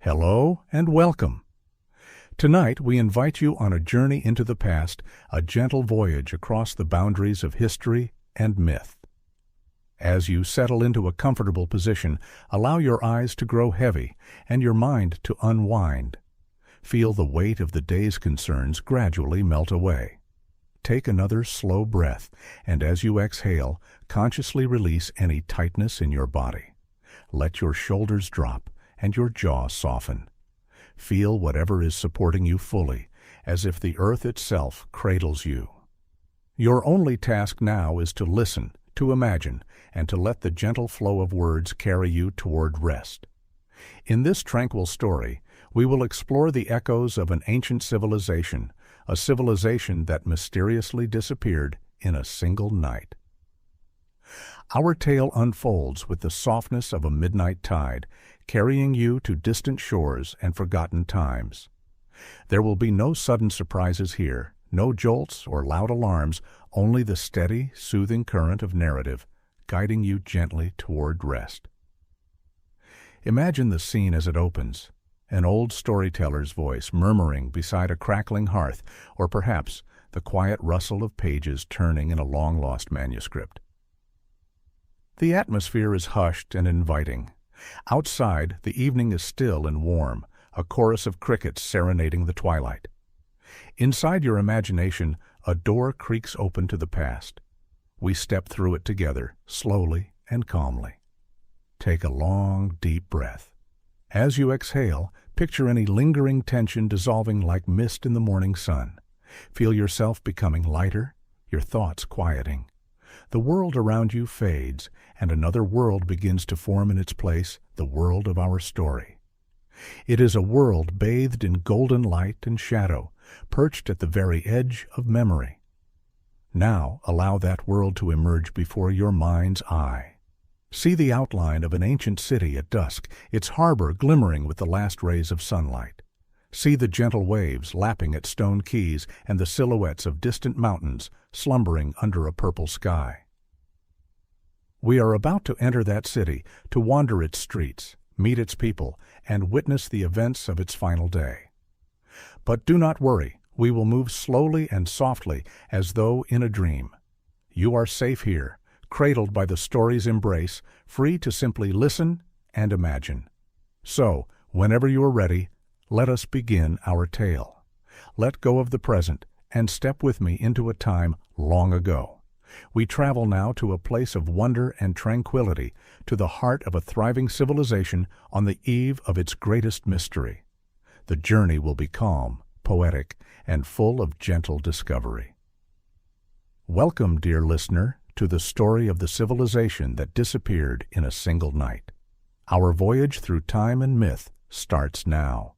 Hello and welcome. Tonight we invite you on a journey into the past, a gentle voyage across the boundaries of history and myth. As you settle into a comfortable position, allow your eyes to grow heavy and your mind to unwind. Feel the weight of the day's concerns gradually melt away. Take another slow breath, and as you exhale, consciously release any tightness in your body. Let your shoulders drop and your jaw soften. Feel whatever is supporting you fully, as if the earth itself cradles you. Your only task now is to listen, to imagine, and to let the gentle flow of words carry you toward rest. In this tranquil story, we will explore the echoes of an ancient civilization, a civilization that mysteriously disappeared in a single night. Our tale unfolds with the softness of a midnight tide, carrying you to distant shores and forgotten times. There will be no sudden surprises here, no jolts or loud alarms, only the steady, soothing current of narrative, guiding you gently toward rest. Imagine the scene as it opens, an old storyteller's voice murmuring beside a crackling hearth, or perhaps the quiet rustle of pages turning in a long-lost manuscript. The atmosphere is hushed and inviting. Outside, the evening is still and warm, a chorus of crickets serenading the twilight. Inside your imagination, a door creaks open to the past. We step through it together, slowly and calmly. Take a long, deep breath. As you exhale, picture any lingering tension dissolving like mist in the morning sun. Feel yourself becoming lighter, your thoughts quieting. The world around you fades, and another world begins to form in its place, the world of our story. It is a world bathed in golden light and shadow, perched at the very edge of memory. Now allow that world to emerge before your mind's eye. See the outline of an ancient city at dusk, its harbor glimmering with the last rays of sunlight. See the gentle waves lapping at stone quays and the silhouettes of distant mountains slumbering under a purple sky. We are about to enter that city, to wander its streets, meet its people, and witness the events of its final day. But do not worry, we will move slowly and softly as though in a dream. You are safe here, cradled by the story's embrace, free to simply listen and imagine. So, whenever you are ready, let us begin our tale. Let go of the present and step with me into a time long ago. We travel now to a place of wonder and tranquility, to the heart of a thriving civilization on the eve of its greatest mystery. The journey will be calm, poetic, and full of gentle discovery. Welcome, dear listener, to the story of the civilization that disappeared in a single night. Our voyage through time and myth starts now.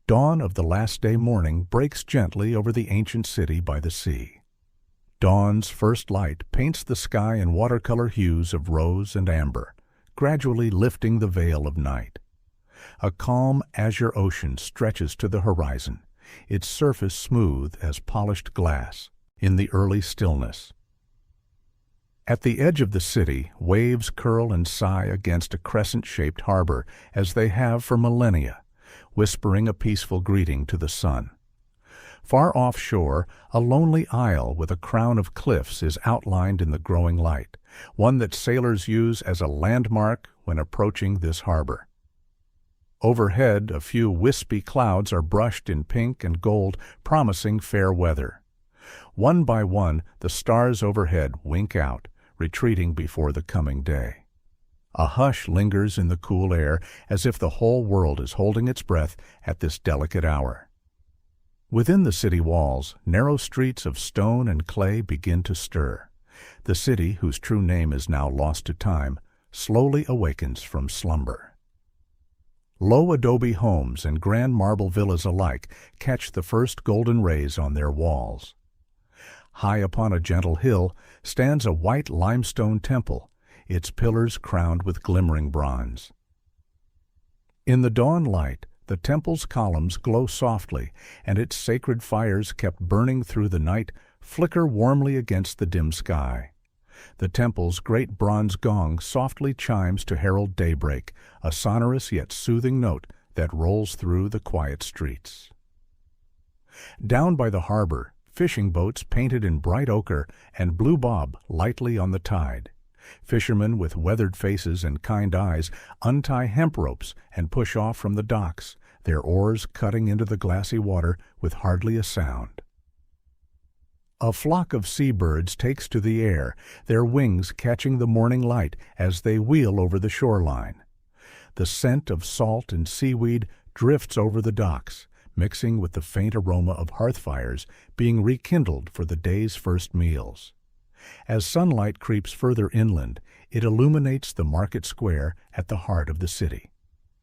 Dawn of the last day morning breaks gently over the ancient city by the sea. Dawn's first light paints the sky in watercolor hues of rose and amber, gradually lifting the veil of night. A calm azure ocean stretches to the horizon, its surface smooth as polished glass in the early stillness. At the edge of the city, waves curl and sigh against a crescent-shaped harbor as they have for millennia, whispering a peaceful greeting to the sun. Far offshore, a lonely isle with a crown of cliffs is outlined in the growing light, one that sailors use as a landmark when approaching this harbor. Overhead, a few wispy clouds are brushed in pink and gold, promising fair weather. One by one, the stars overhead wink out, retreating before the coming day. A hush lingers in the cool air, as if the whole world is holding its breath at this delicate hour. Within the city walls, narrow streets of stone and clay begin to stir. The city, whose true name is now lost to time, slowly awakens from slumber. Low adobe homes and grand marble villas alike catch the first golden rays on their walls. High upon a gentle hill stands a white limestone temple, its pillars crowned with glimmering bronze. In the dawn light, the temple's columns glow softly, and its sacred fires kept burning through the night flicker warmly against the dim sky. The temple's great bronze gong softly chimes to herald daybreak, a sonorous yet soothing note that rolls through the quiet streets. Down by the harbor, fishing boats painted in bright ochre and blue bob lightly on the tide. Fishermen with weathered faces and kind eyes untie hemp ropes and push off from the docks, their oars cutting into the glassy water with hardly a sound. A flock of seabirds takes to the air, their wings catching the morning light as they wheel over the shoreline. The scent of salt and seaweed drifts over the docks, mixing with the faint aroma of hearth fires being rekindled for the day's first meals. As sunlight creeps further inland, it illuminates the market square at the heart of the city.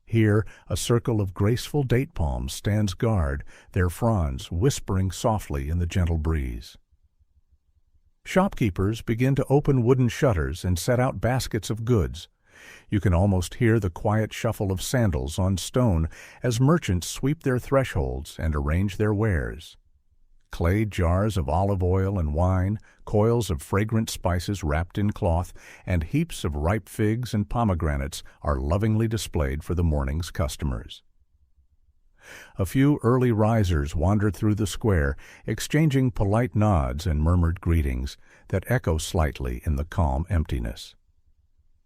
Here, a circle of graceful date palms stands guard, their fronds whispering softly in the gentle breeze. Shopkeepers begin to open wooden shutters and set out baskets of goods. You can almost hear the quiet shuffle of sandals on stone as merchants sweep their thresholds and arrange their wares. Clay jars of olive oil and wine, coils of fragrant spices wrapped in cloth, and heaps of ripe figs and pomegranates are lovingly displayed for the morning's customers. A few early risers wander through the square, exchanging polite nods and murmured greetings that echo slightly in the calm emptiness.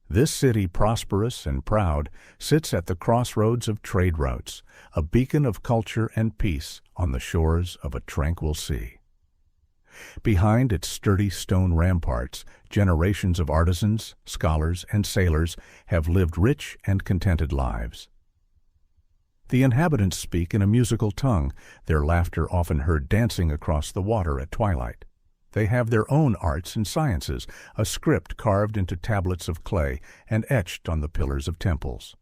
This city, prosperous and proud, sits at the crossroads of trade routes, a beacon of culture and peace on the shores of a tranquil sea. Behind its sturdy stone ramparts, generations of artisans, scholars, and sailors have lived rich and contented lives. The inhabitants speak in a musical tongue, their laughter often heard dancing across the water at twilight. They have their own arts and sciences, a script carved into tablets of clay and etched on the pillars of temples.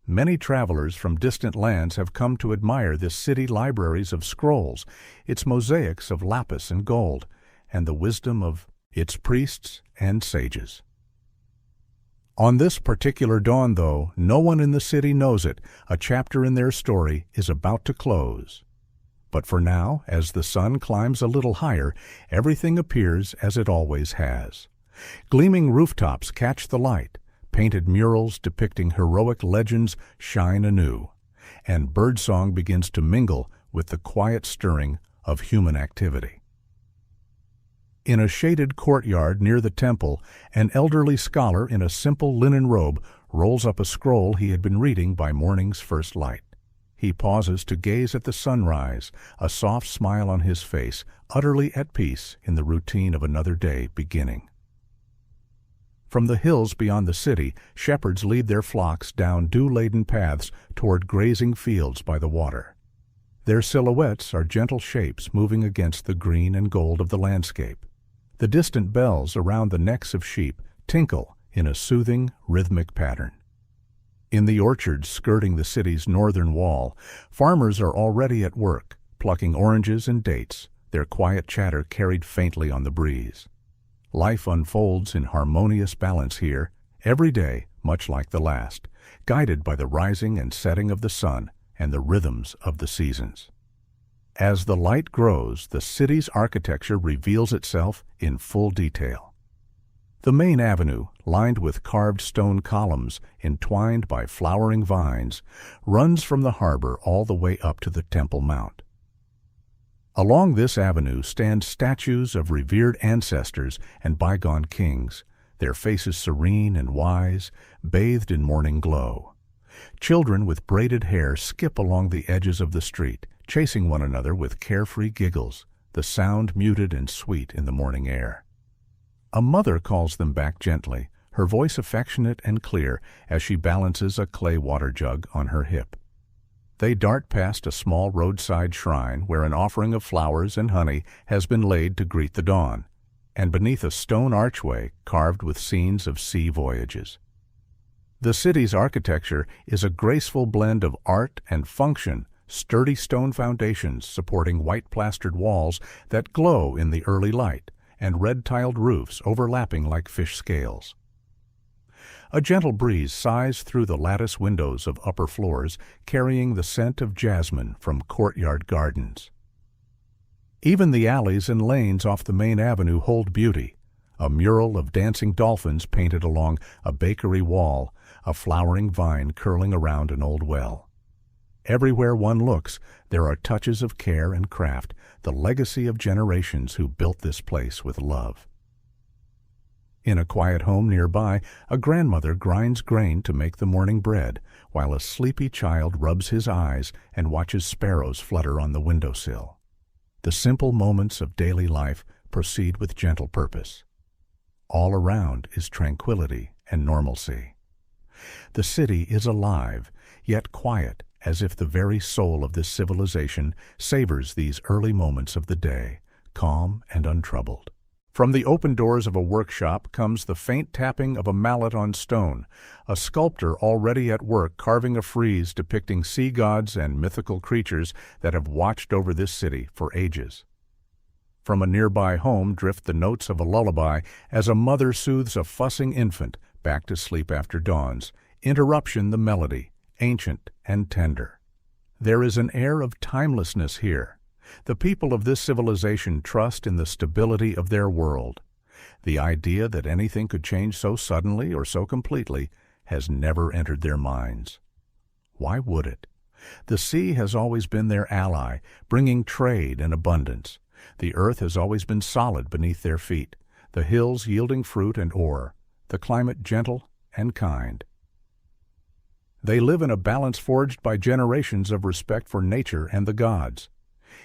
Many travelers from distant lands have come to admire this city libraries of scrolls, its mosaics of lapis and gold, and the wisdom of its priests and sages. On this particular dawn, though, no one in the city knows it, a chapter in their story is about to close. But for now, as the sun climbs a little higher, everything appears as it always has. Gleaming rooftops catch the light, painted murals depicting heroic legends shine anew, and birdsong begins to mingle with the quiet stirring of human activity. In a shaded courtyard near the temple, an elderly scholar in a simple linen robe rolls up a scroll he had been reading by morning's first light. He pauses to gaze at the sunrise, a soft smile on his face, utterly at peace in the routine of another day beginning. From the hills beyond the city, shepherds lead their flocks down dew-laden paths toward grazing fields by the water. Their silhouettes are gentle shapes moving against the green and gold of the landscape. The distant bells around the necks of sheep tinkle in a soothing, rhythmic pattern. In the orchards skirting the city's northern wall, farmers are already at work, plucking oranges and dates, their quiet chatter carried faintly on the breeze. Life unfolds in harmonious balance here, every day much like the last, guided by the rising and setting of the sun and the rhythms of the seasons. As the light grows, the city's architecture reveals itself in full detail. The main avenue, lined with carved stone columns entwined by flowering vines, runs from the harbor all the way up to the Temple Mount. Along this avenue stand statues of revered ancestors and bygone kings, their faces serene and wise, bathed in morning glow. Children with braided hair skip along the edges of the street, chasing one another with carefree giggles, the sound muted and sweet in the morning air. A mother calls them back gently, her voice affectionate and clear as she balances a clay water jug on her hip. They dart past a small roadside shrine where an offering of flowers and honey has been laid to greet the dawn, and beneath a stone archway carved with scenes of sea voyages. The city's architecture is a graceful blend of art and function, sturdy stone foundations supporting white-plastered walls that glow in the early light, and red-tiled roofs overlapping like fish scales. A gentle breeze sighs through the lattice windows of upper floors, carrying the scent of jasmine from courtyard gardens. Even the alleys and lanes off the main avenue hold beauty. A mural of dancing dolphins painted along a bakery wall, a flowering vine curling around an old well. Everywhere one looks, there are touches of care and craft, the legacy of generations who built this place with love. In a quiet home nearby, a grandmother grinds grain to make the morning bread, while a sleepy child rubs his eyes and watches sparrows flutter on the windowsill. The simple moments of daily life proceed with gentle purpose. All around is tranquility and normalcy. The city is alive, yet quiet, as if the very soul of this civilization savors these early moments of the day, calm and untroubled. From the open doors of a workshop comes the faint tapping of a mallet on stone, a sculptor already at work carving a frieze depicting sea gods and mythical creatures that have watched over this city for ages. From a nearby home drift the notes of a lullaby as a mother soothes a fussing infant back to sleep after dawns, interruption the melody, ancient and tender. There is an air of timelessness here. The people of this civilization trust in the stability of their world. The idea that anything could change so suddenly or so completely has never entered their minds. Why would it? The sea has always been their ally, bringing trade and abundance. The earth has always been solid beneath their feet, the hills yielding fruit and ore, the climate gentle and kind. They live in a balance forged by generations of respect for nature and the gods.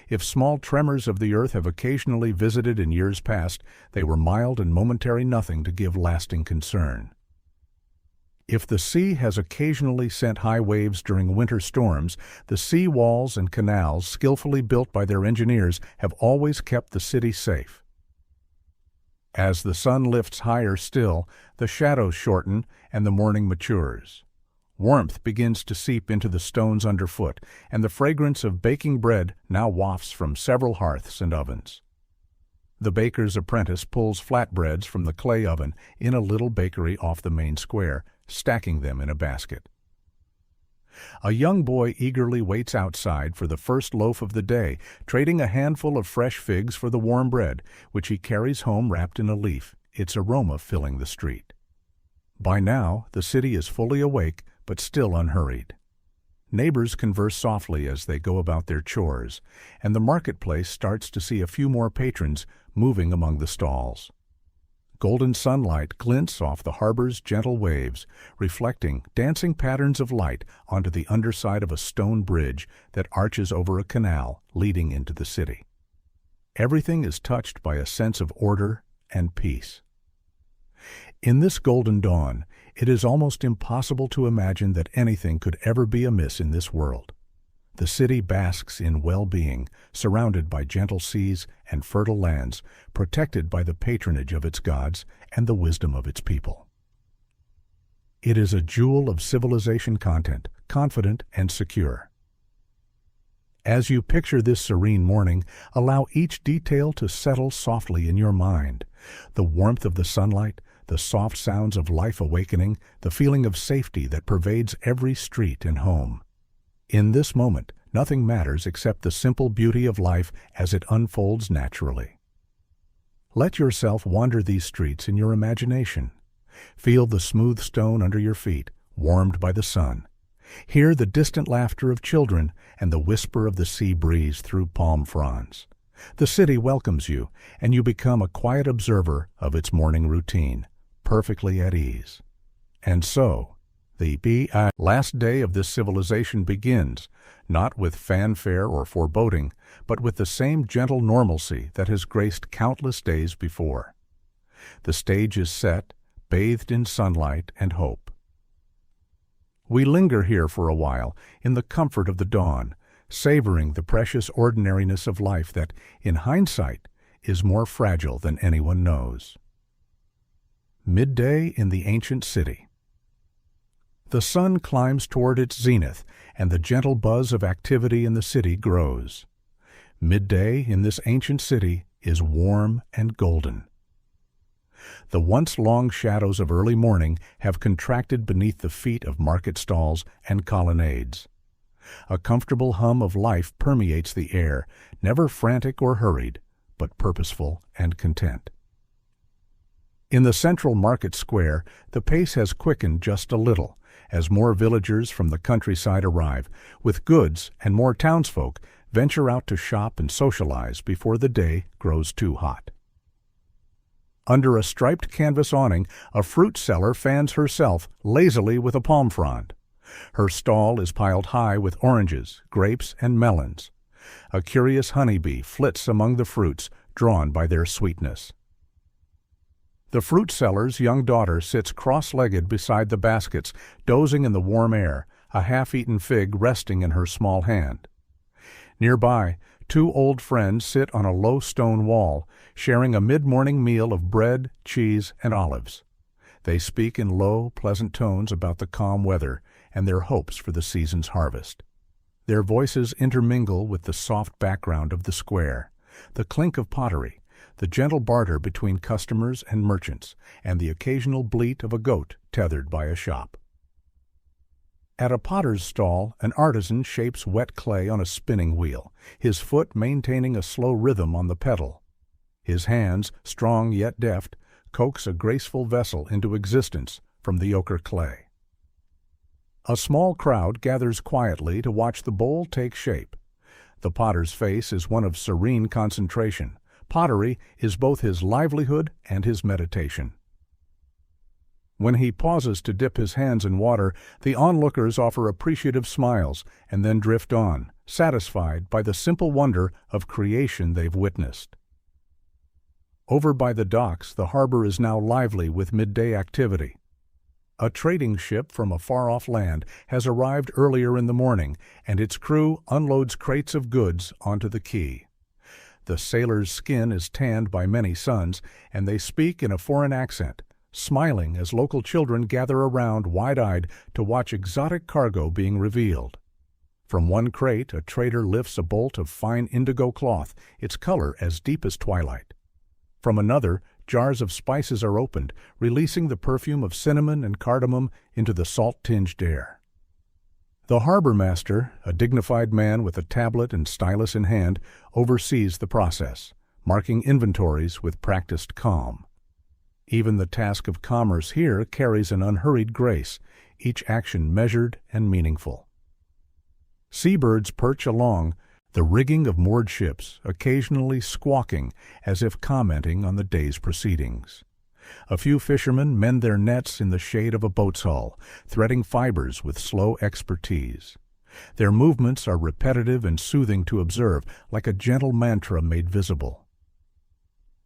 If small tremors of the earth have occasionally visited in years past, they were mild and momentary nothing to give lasting concern. If the sea has occasionally sent high waves during winter storms, the sea walls and canals, skillfully built by their engineers, have always kept the city safe. As the sun lifts higher still, the shadows shorten and the morning matures. Warmth begins to seep into the stones underfoot, and the fragrance of baking bread now wafts from several hearths and ovens. The baker's apprentice pulls flatbreads from the clay oven in a little bakery off the main square, stacking them in a basket. A young boy eagerly waits outside for the first loaf of the day, trading a handful of fresh figs for the warm bread, which he carries home wrapped in a leaf, its aroma filling the street. By now, the city is fully awake, but still unhurried. Neighbors converse softly as they go about their chores, and the marketplace starts to see a few more patrons moving among the stalls. Golden sunlight glints off the harbor's gentle waves, reflecting dancing patterns of light onto the underside of a stone bridge that arches over a canal leading into the city. Everything is touched by a sense of order and peace. In this golden dawn, it is almost impossible to imagine that anything could ever be amiss in this world. The city basks in well-being, surrounded by gentle seas and fertile lands, protected by the patronage of its gods and the wisdom of its people. It is a jewel of civilization content, confident and secure. As you picture this serene morning, allow each detail to settle softly in your mind. The warmth of the sunlight, the soft sounds of life awakening, the feeling of safety that pervades every street and home. In this moment, nothing matters except the simple beauty of life as it unfolds naturally. Let yourself wander these streets in your imagination. Feel the smooth stone under your feet, warmed by the sun. Hear the distant laughter of children and the whisper of the sea breeze through palm fronds. The city welcomes you, and you become a quiet observer of its morning routine, perfectly at ease. And so, the last day of this civilization begins, not with fanfare or foreboding, but with the same gentle normalcy that has graced countless days before. The stage is set, bathed in sunlight and hope. We linger here for a while, in the comfort of the dawn, savoring the precious ordinariness of life that, in hindsight, is more fragile than anyone knows. Midday in the ancient city. The sun climbs toward its zenith, and the gentle buzz of activity in the city grows. Midday in this ancient city is warm and golden. The once long shadows of early morning have contracted beneath the feet of market stalls and colonnades. A comfortable hum of life permeates the air, never frantic or hurried, but purposeful and content. In the central market square, the pace has quickened just a little, as more villagers from the countryside arrive, with goods, and more townsfolk venture out to shop and socialize before the day grows too hot. Under a striped canvas awning, a fruit seller fans herself lazily with a palm frond. Her stall is piled high with oranges, grapes, and melons. A curious honeybee flits among the fruits, drawn by their sweetness. The fruit seller's young daughter sits cross-legged beside the baskets, dozing in the warm air, a half-eaten fig resting in her small hand. Nearby, two old friends sit on a low stone wall, sharing a mid-morning meal of bread, cheese, and olives. They speak in low, pleasant tones about the calm weather and their hopes for the season's harvest. Their voices intermingle with the soft background of the square, the clink of pottery, the gentle barter between customers and merchants, and the occasional bleat of a goat tethered by a shop. At a potter's stall, an artisan shapes wet clay on a spinning wheel, his foot maintaining a slow rhythm on the pedal. His hands, strong yet deft, coax a graceful vessel into existence from the ochre clay. A small crowd gathers quietly to watch the bowl take shape. The potter's face is one of serene concentration. Pottery is both his livelihood and his meditation. When he pauses to dip his hands in water, the onlookers offer appreciative smiles and then drift on, satisfied by the simple wonder of creation they've witnessed. Over by the docks, the harbor is now lively with midday activity. A trading ship from a far-off land has arrived earlier in the morning, and its crew unloads crates of goods onto the quay. The sailor's skin is tanned by many suns, and they speak in a foreign accent, smiling as local children gather around wide-eyed to watch exotic cargo being revealed. From one crate, a trader lifts a bolt of fine indigo cloth, its color as deep as twilight. From another, jars of spices are opened, releasing the perfume of cinnamon and cardamom into the salt-tinged air. The harbor master, a dignified man with a tablet and stylus in hand, oversees the process, marking inventories with practiced calm. Even the task of commerce here carries an unhurried grace, each action measured and meaningful. Seabirds perch along the rigging of moored ships, occasionally squawking as if commenting on the day's proceedings. A few fishermen mend their nets in the shade of a boat's hull, threading fibers with slow expertise. Their movements are repetitive and soothing to observe, like a gentle mantra made visible.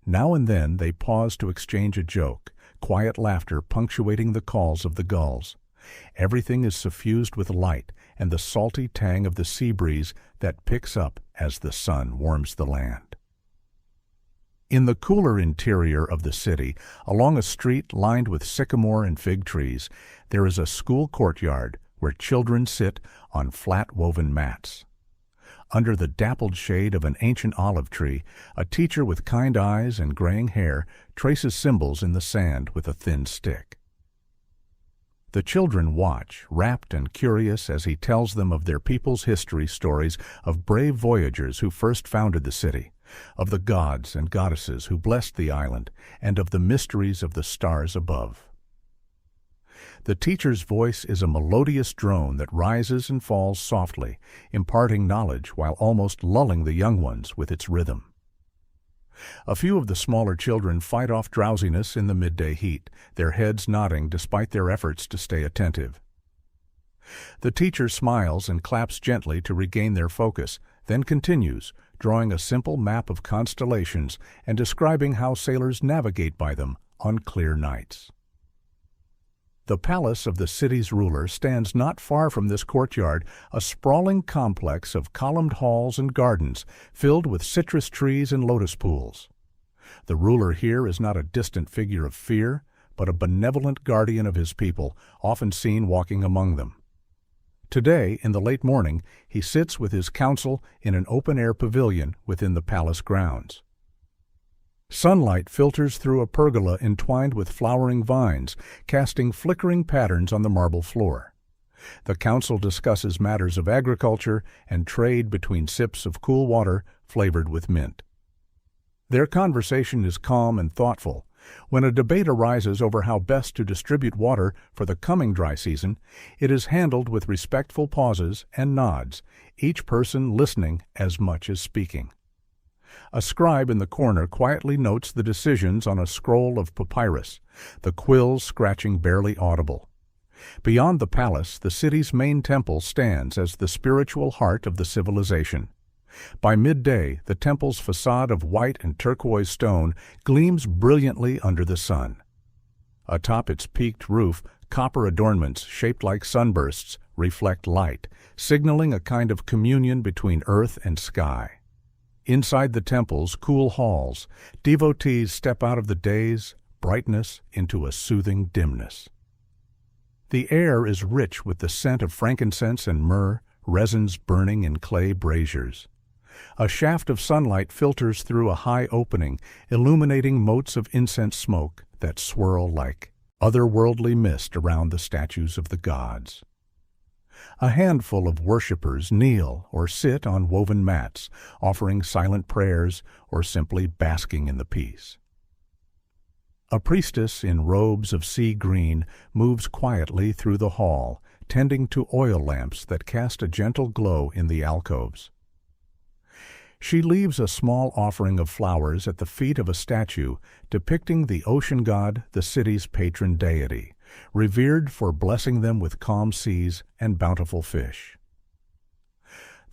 Now and then they pause to exchange a joke, quiet laughter punctuating the calls of the gulls. Everything is suffused with light and the salty tang of the sea breeze that picks up as the sun warms the land. In the cooler interior of the city, along a street lined with sycamore and fig trees, there is a school courtyard where children sit on flat woven mats. Under the dappled shade of an ancient olive tree, a teacher with kind eyes and graying hair traces symbols in the sand with a thin stick. The children watch, rapt and curious, as he tells them of their people's history, stories of brave voyagers who first founded the city, of the gods and goddesses who blessed the island, and of the mysteries of the stars above. The teacher's voice is a melodious drone that rises and falls softly, imparting knowledge while almost lulling the young ones with its rhythm. A few of the smaller children fight off drowsiness in the midday heat, their heads nodding despite their efforts to stay attentive. The teacher smiles and claps gently to regain their focus, then continues, drawing a simple map of constellations and describing how sailors navigate by them on clear nights. The palace of the city's ruler stands not far from this courtyard, a sprawling complex of columned halls and gardens filled with citrus trees and lotus pools. The ruler here is not a distant figure of fear, but a benevolent guardian of his people, often seen walking among them. Today, in the late morning, he sits with his council in an open-air pavilion within the palace grounds. Sunlight filters through a pergola entwined with flowering vines, casting flickering patterns on the marble floor. The council discusses matters of agriculture and trade between sips of cool water flavored with mint. Their conversation is calm and thoughtful, When a debate arises over how best to distribute water for the coming dry season, it is handled with respectful pauses and nods, each person listening as much as speaking. A scribe in the corner quietly notes the decisions on a scroll of papyrus, the quills scratching barely audible. Beyond the palace, the city's main temple stands as the spiritual heart of the civilization. By midday, the temple's facade of white and turquoise stone gleams brilliantly under the sun. Atop its peaked roof, copper adornments shaped like sunbursts reflect light, signaling a kind of communion between earth and sky. Inside the temple's cool halls, devotees step out of the day's brightness into a soothing dimness. The air is rich with the scent of frankincense and myrrh, resins burning in clay braziers. A shaft of sunlight filters through a high opening, illuminating motes of incense smoke that swirl like otherworldly mist around the statues of the gods. A handful of worshippers kneel or sit on woven mats, offering silent prayers or simply basking in the peace. A priestess in robes of sea green moves quietly through the hall, tending to oil lamps that cast a gentle glow in the alcoves. She leaves a small offering of flowers at the feet of a statue depicting the ocean god, the city's patron deity, revered for blessing them with calm seas and bountiful fish.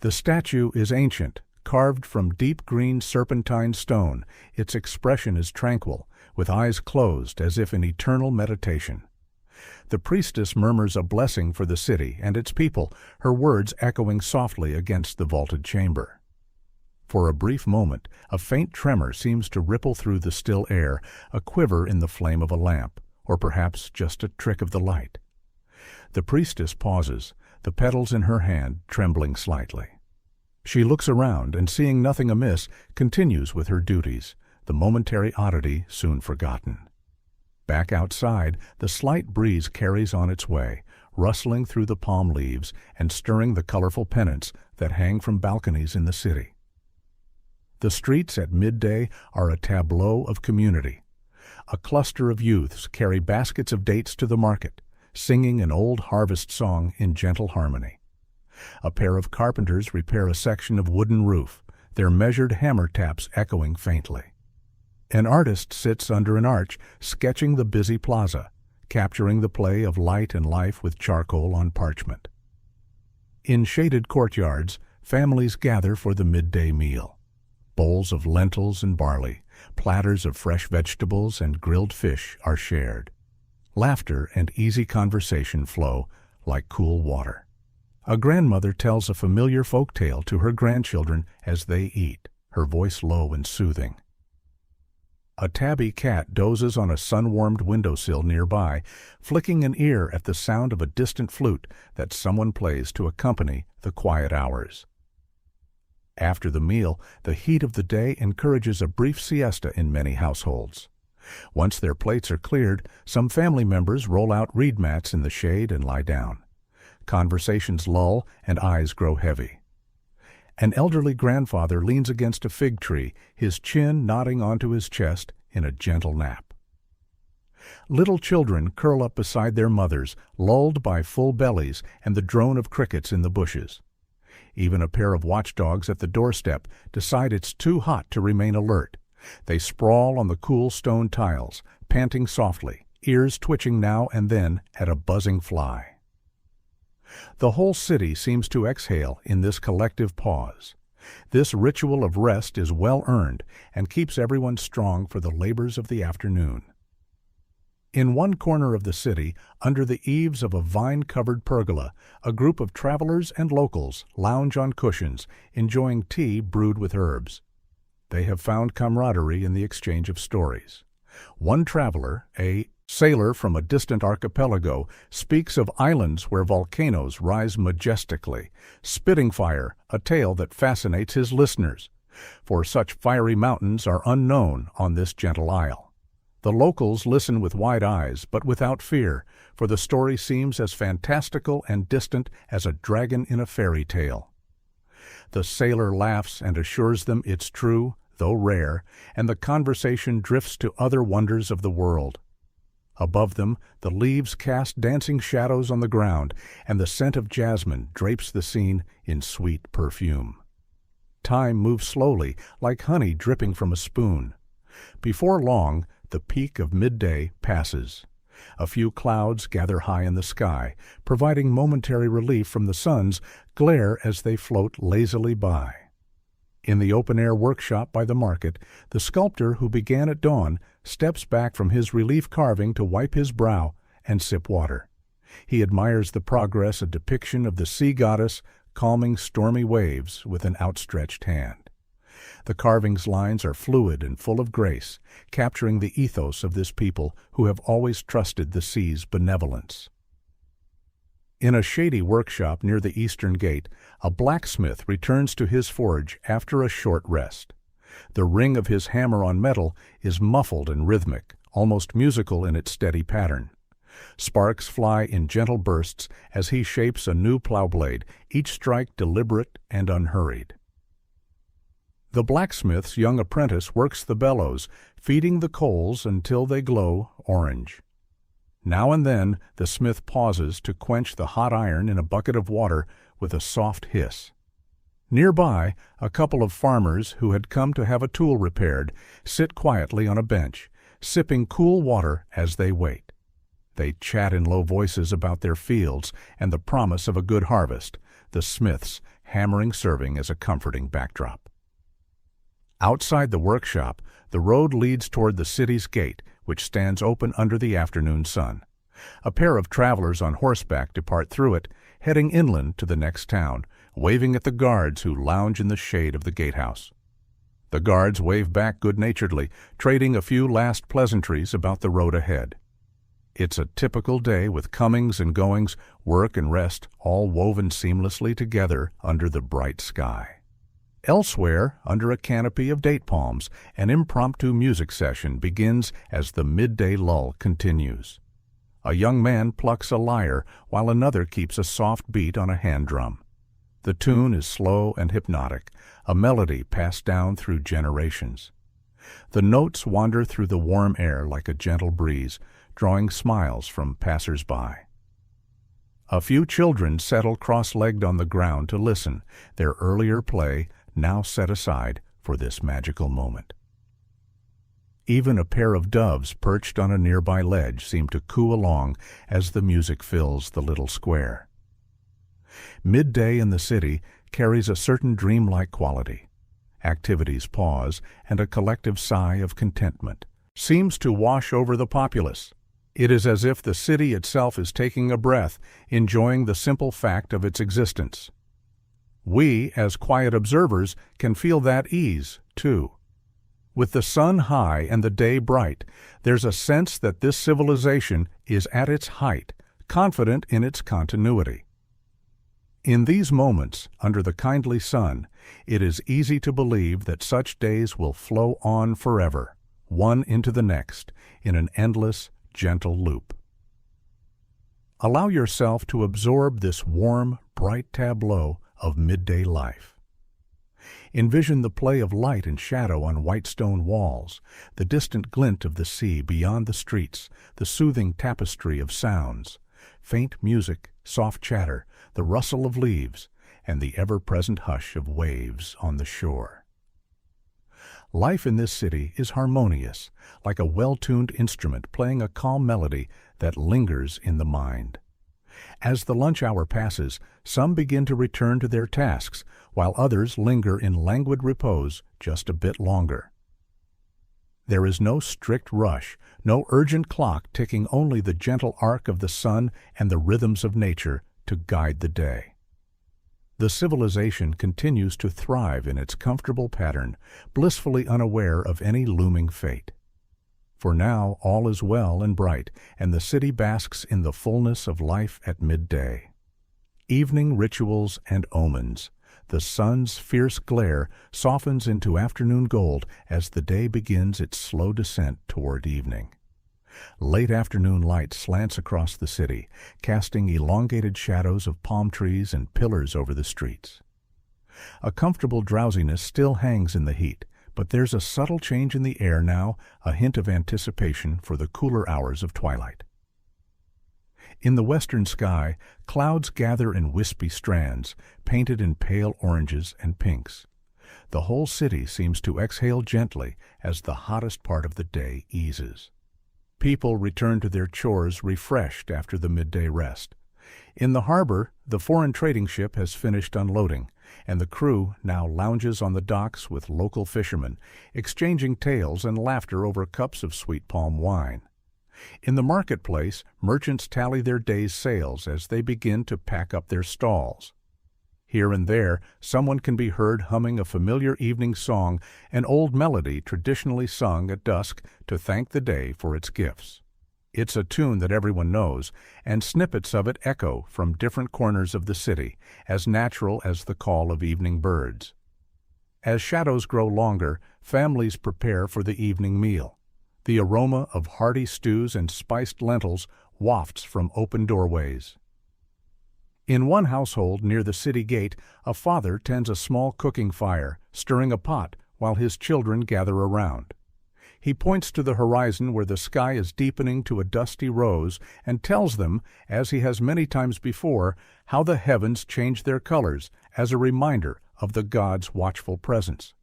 The statue is ancient, carved from deep green serpentine stone. Its expression is tranquil, with eyes closed as if in eternal meditation. The priestess murmurs a blessing for the city and its people, her words echoing softly against the vaulted chamber. For a brief moment, a faint tremor seems to ripple through the still air, a quiver in the flame of a lamp, or perhaps just a trick of the light. The priestess pauses, the petals in her hand trembling slightly. She looks around and, seeing nothing amiss, continues with her duties, the momentary oddity soon forgotten. Back outside, the slight breeze carries on its way, rustling through the palm leaves and stirring the colorful pennants that hang from balconies in the city. The streets at midday are a tableau of community. A cluster of youths carry baskets of dates to the market, singing an old harvest song in gentle harmony. A pair of carpenters repair a section of wooden roof, their measured hammer taps echoing faintly. An artist sits under an arch, sketching the busy plaza, capturing the play of light and life with charcoal on parchment. In shaded courtyards, families gather for the midday meal. Bowls of lentils and barley, platters of fresh vegetables and grilled fish are shared. Laughter and easy conversation flow like cool water. A grandmother tells a familiar folk tale to her grandchildren as they eat, her voice low and soothing. A tabby cat dozes on a sun-warmed windowsill nearby, flicking an ear at the sound of a distant flute that someone plays to accompany the quiet hours. After the meal, the heat of the day encourages a brief siesta in many households. Once their plates are cleared, some family members roll out reed mats in the shade and lie down. Conversations lull and eyes grow heavy. An elderly grandfather leans against a fig tree, his chin nodding onto his chest in a gentle nap. Little children curl up beside their mothers, lulled by full bellies and the drone of crickets in the bushes. Even a pair of watchdogs at the doorstep decide it's too hot to remain alert. They sprawl on the cool stone tiles, panting softly, ears twitching now and then at a buzzing fly. The whole city seems to exhale in this collective pause. This ritual of rest is well earned and keeps everyone strong for the labors of the afternoon. In one corner of the city, under the eaves of a vine-covered pergola, a group of travelers and locals lounge on cushions, enjoying tea brewed with herbs. They have found camaraderie in the exchange of stories. One traveler, a sailor from a distant archipelago, speaks of islands where volcanoes rise majestically, spitting fire, a tale that fascinates his listeners, for such fiery mountains are unknown on this gentle isle. The locals listen with wide eyes, but without fear, for the story seems as fantastical and distant as a dragon in a fairy tale. The sailor laughs and assures them it's true, though rare, and the conversation drifts to other wonders of the world. Above them, the leaves cast dancing shadows on the ground, and the scent of jasmine drapes the scene in sweet perfume. Time moves slowly, like honey dripping from a spoon. Before long, the peak of midday passes. A few clouds gather high in the sky, providing momentary relief from the sun's glare as they float lazily by. In the open-air workshop by the market, the sculptor who began at dawn steps back from his relief carving to wipe his brow and sip water. He admires the progress, a depiction of the sea goddess calming stormy waves with an outstretched hand. The carving's lines are fluid and full of grace, capturing the ethos of this people who have always trusted the sea's benevolence. In a shady workshop near the eastern gate, a blacksmith returns to his forge after a short rest. The ring of his hammer on metal is muffled and rhythmic, almost musical in its steady pattern. Sparks fly in gentle bursts as he shapes a new plow blade, each strike deliberate and unhurried. The blacksmith's young apprentice works the bellows, feeding the coals until they glow orange. Now and then the smith pauses to quench the hot iron in a bucket of water with a soft hiss. Nearby, a couple of farmers who had come to have a tool repaired sit quietly on a bench, sipping cool water as they wait. They chat in low voices about their fields and the promise of a good harvest, the smith's hammering serving as a comforting backdrop. Outside the workshop, the road leads toward the city's gate, which stands open under the afternoon sun. A pair of travelers on horseback depart through it, heading inland to the next town, waving at the guards who lounge in the shade of the gatehouse. The guards wave back good-naturedly, trading a few last pleasantries about the road ahead. It's a typical day with comings and goings, work and rest, all woven seamlessly together under the bright sky. Elsewhere, under a canopy of date palms, an impromptu music session begins as the midday lull continues. A young man plucks a lyre while another keeps a soft beat on a hand drum. The tune is slow and hypnotic, a melody passed down through generations. The notes wander through the warm air like a gentle breeze, drawing smiles from passers-by. A few children settle cross-legged on the ground to listen, their earlier play now set aside for this magical moment. Even a pair of doves perched on a nearby ledge seem to coo along as the music fills the little square. Midday in the city carries a certain dreamlike quality. Activities pause, and a collective sigh of contentment seems to wash over the populace. It is as if the city itself is taking a breath, enjoying the simple fact of its existence. We, as quiet observers, can feel that ease, too. With the sun high and the day bright, there's a sense that this civilization is at its height, confident in its continuity. In these moments, under the kindly sun, it is easy to believe that such days will flow on forever, one into the next, in an endless, gentle loop. Allow yourself to absorb this warm, bright tableau of midday life. Envision the play of light and shadow on white stone walls, the distant glint of the sea beyond the streets, the soothing tapestry of sounds, faint music, soft chatter, the rustle of leaves, and the ever-present hush of waves on the shore. Life in this city is harmonious, like a well-tuned instrument playing a calm melody that lingers in the mind. As the lunch hour passes, some begin to return to their tasks, while others linger in languid repose just a bit longer. There is no strict rush, no urgent clock ticking, only the gentle arc of the sun and the rhythms of nature to guide the day. The civilization continues to thrive in its comfortable pattern, blissfully unaware of any looming fate. For now all is well and bright, and the city basks in the fullness of life at midday. Evening rituals and omens. The sun's fierce glare softens into afternoon gold as the day begins its slow descent toward evening. Late afternoon light slants across the city, casting elongated shadows of palm trees and pillars over the streets. A comfortable drowsiness still hangs in the heat, But there's a subtle change in the air now, a hint of anticipation for the cooler hours of twilight. In the western sky, clouds gather in wispy strands, painted in pale oranges and pinks. The whole city seems to exhale gently as the hottest part of the day eases. People return to their chores refreshed after the midday rest. In the harbor, the foreign trading ship has finished unloading, and the crew now lounges on the docks with local fishermen, exchanging tales and laughter over cups of sweet palm wine. In the marketplace, merchants tally their day's sales as they begin to pack up their stalls. Here and there, someone can be heard humming a familiar evening song, an old melody traditionally sung at dusk to thank the day for its gifts. It's a tune that everyone knows, and snippets of it echo from different corners of the city, as natural as the call of evening birds. As shadows grow longer, families prepare for the evening meal. The aroma of hearty stews and spiced lentils wafts from open doorways. In one household near the city gate, a father tends a small cooking fire, stirring a pot while his children gather around. He points to the horizon where the sky is deepening to a dusty rose and tells them, as he has many times before, how the heavens change their colors as a reminder of the gods' watchful presence.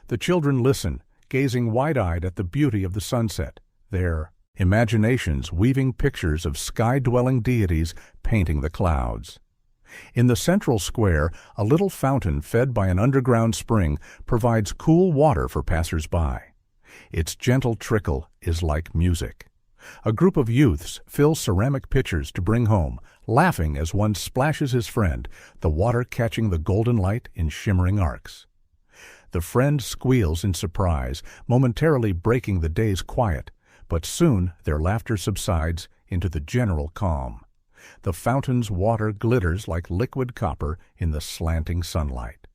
The children listen, gazing wide-eyed at the beauty of the sunset, their imaginations weaving pictures of sky-dwelling deities painting the clouds. In the central square, a little fountain fed by an underground spring provides cool water for passers-by. Its gentle trickle is like music. A group of youths fill ceramic pitchers to bring home, laughing as one splashes his friend, the water catching the golden light in shimmering arcs. The friend squeals in surprise, momentarily breaking the day's quiet, but soon their laughter subsides into the general calm. The fountain's water glitters like liquid copper in the slanting sunlight.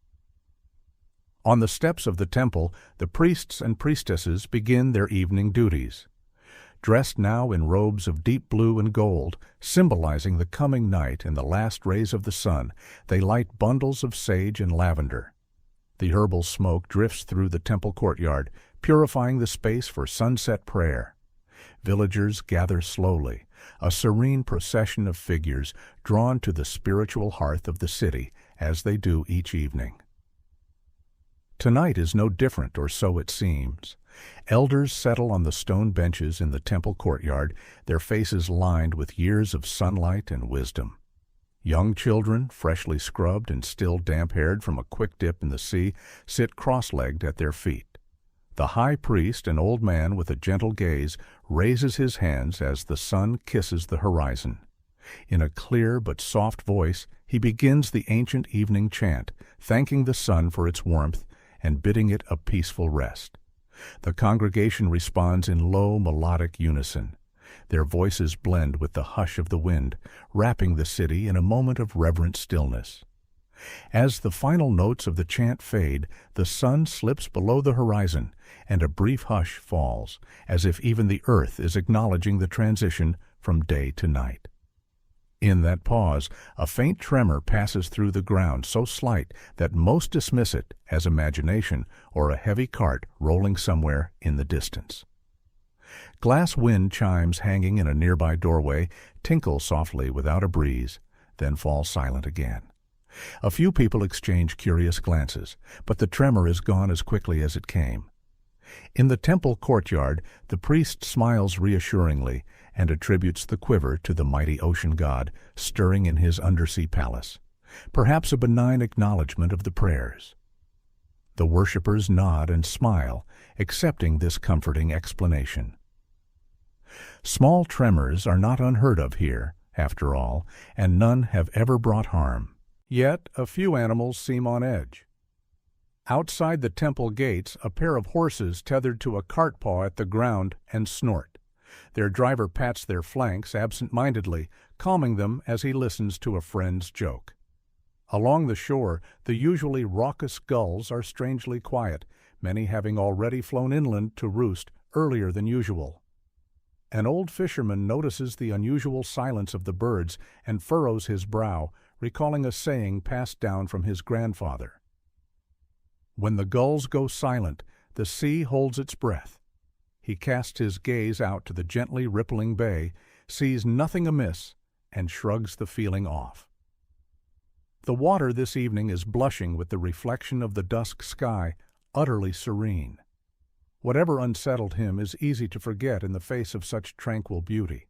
On the steps of the temple, the priests and priestesses begin their evening duties. Dressed now in robes of deep blue and gold, symbolizing the coming night and the last rays of the sun, they light bundles of sage and lavender. The herbal smoke drifts through the temple courtyard, purifying the space for sunset prayer. Villagers gather slowly, a serene procession of figures drawn to the spiritual hearth of the city, as they do each evening. Tonight is no different, or so it seems. Elders settle on the stone benches in the temple courtyard, their faces lined with years of sunlight and wisdom. Young children, freshly scrubbed and still damp-haired from a quick dip in the sea, sit cross-legged at their feet. The high priest, an old man with a gentle gaze, raises his hands as the sun kisses the horizon. In a clear but soft voice, he begins the ancient evening chant, thanking the sun for its warmth and bidding it a peaceful rest. The congregation responds in low, melodic unison. Their voices blend with the hush of the wind, wrapping the city in a moment of reverent stillness. As the final notes of the chant fade, the sun slips below the horizon, and a brief hush falls, as if even the earth is acknowledging the transition from day to night. In that pause, a faint tremor passes through the ground, so slight that most dismiss it as imagination or a heavy cart rolling somewhere in the distance. Glass wind chimes hanging in a nearby doorway tinkle softly without a breeze, then fall silent again. A few people exchange curious glances, but the tremor is gone as quickly as it came. In the temple courtyard, the priest smiles reassuringly and attributes the quiver to the mighty ocean god stirring in his undersea palace, perhaps a benign acknowledgment of the prayers. The worshippers nod and smile, accepting this comforting explanation. Small tremors are not unheard of here, after all, and none have ever brought harm. Yet a few animals seem on edge. Outside the temple gates, a pair of horses tethered to a cart paw at the ground and snort. Their driver pats their flanks absent-mindedly, calming them as he listens to a friend's joke. Along the shore, the usually raucous gulls are strangely quiet, many having already flown inland to roost earlier than usual. An old fisherman notices the unusual silence of the birds and furrows his brow, recalling a saying passed down from his grandfather. When the gulls go silent, the sea holds its breath. He casts his gaze out to the gently rippling bay, sees nothing amiss, and shrugs the feeling off. The water this evening is blushing with the reflection of the dusk sky, utterly serene. Whatever unsettled him is easy to forget in the face of such tranquil beauty.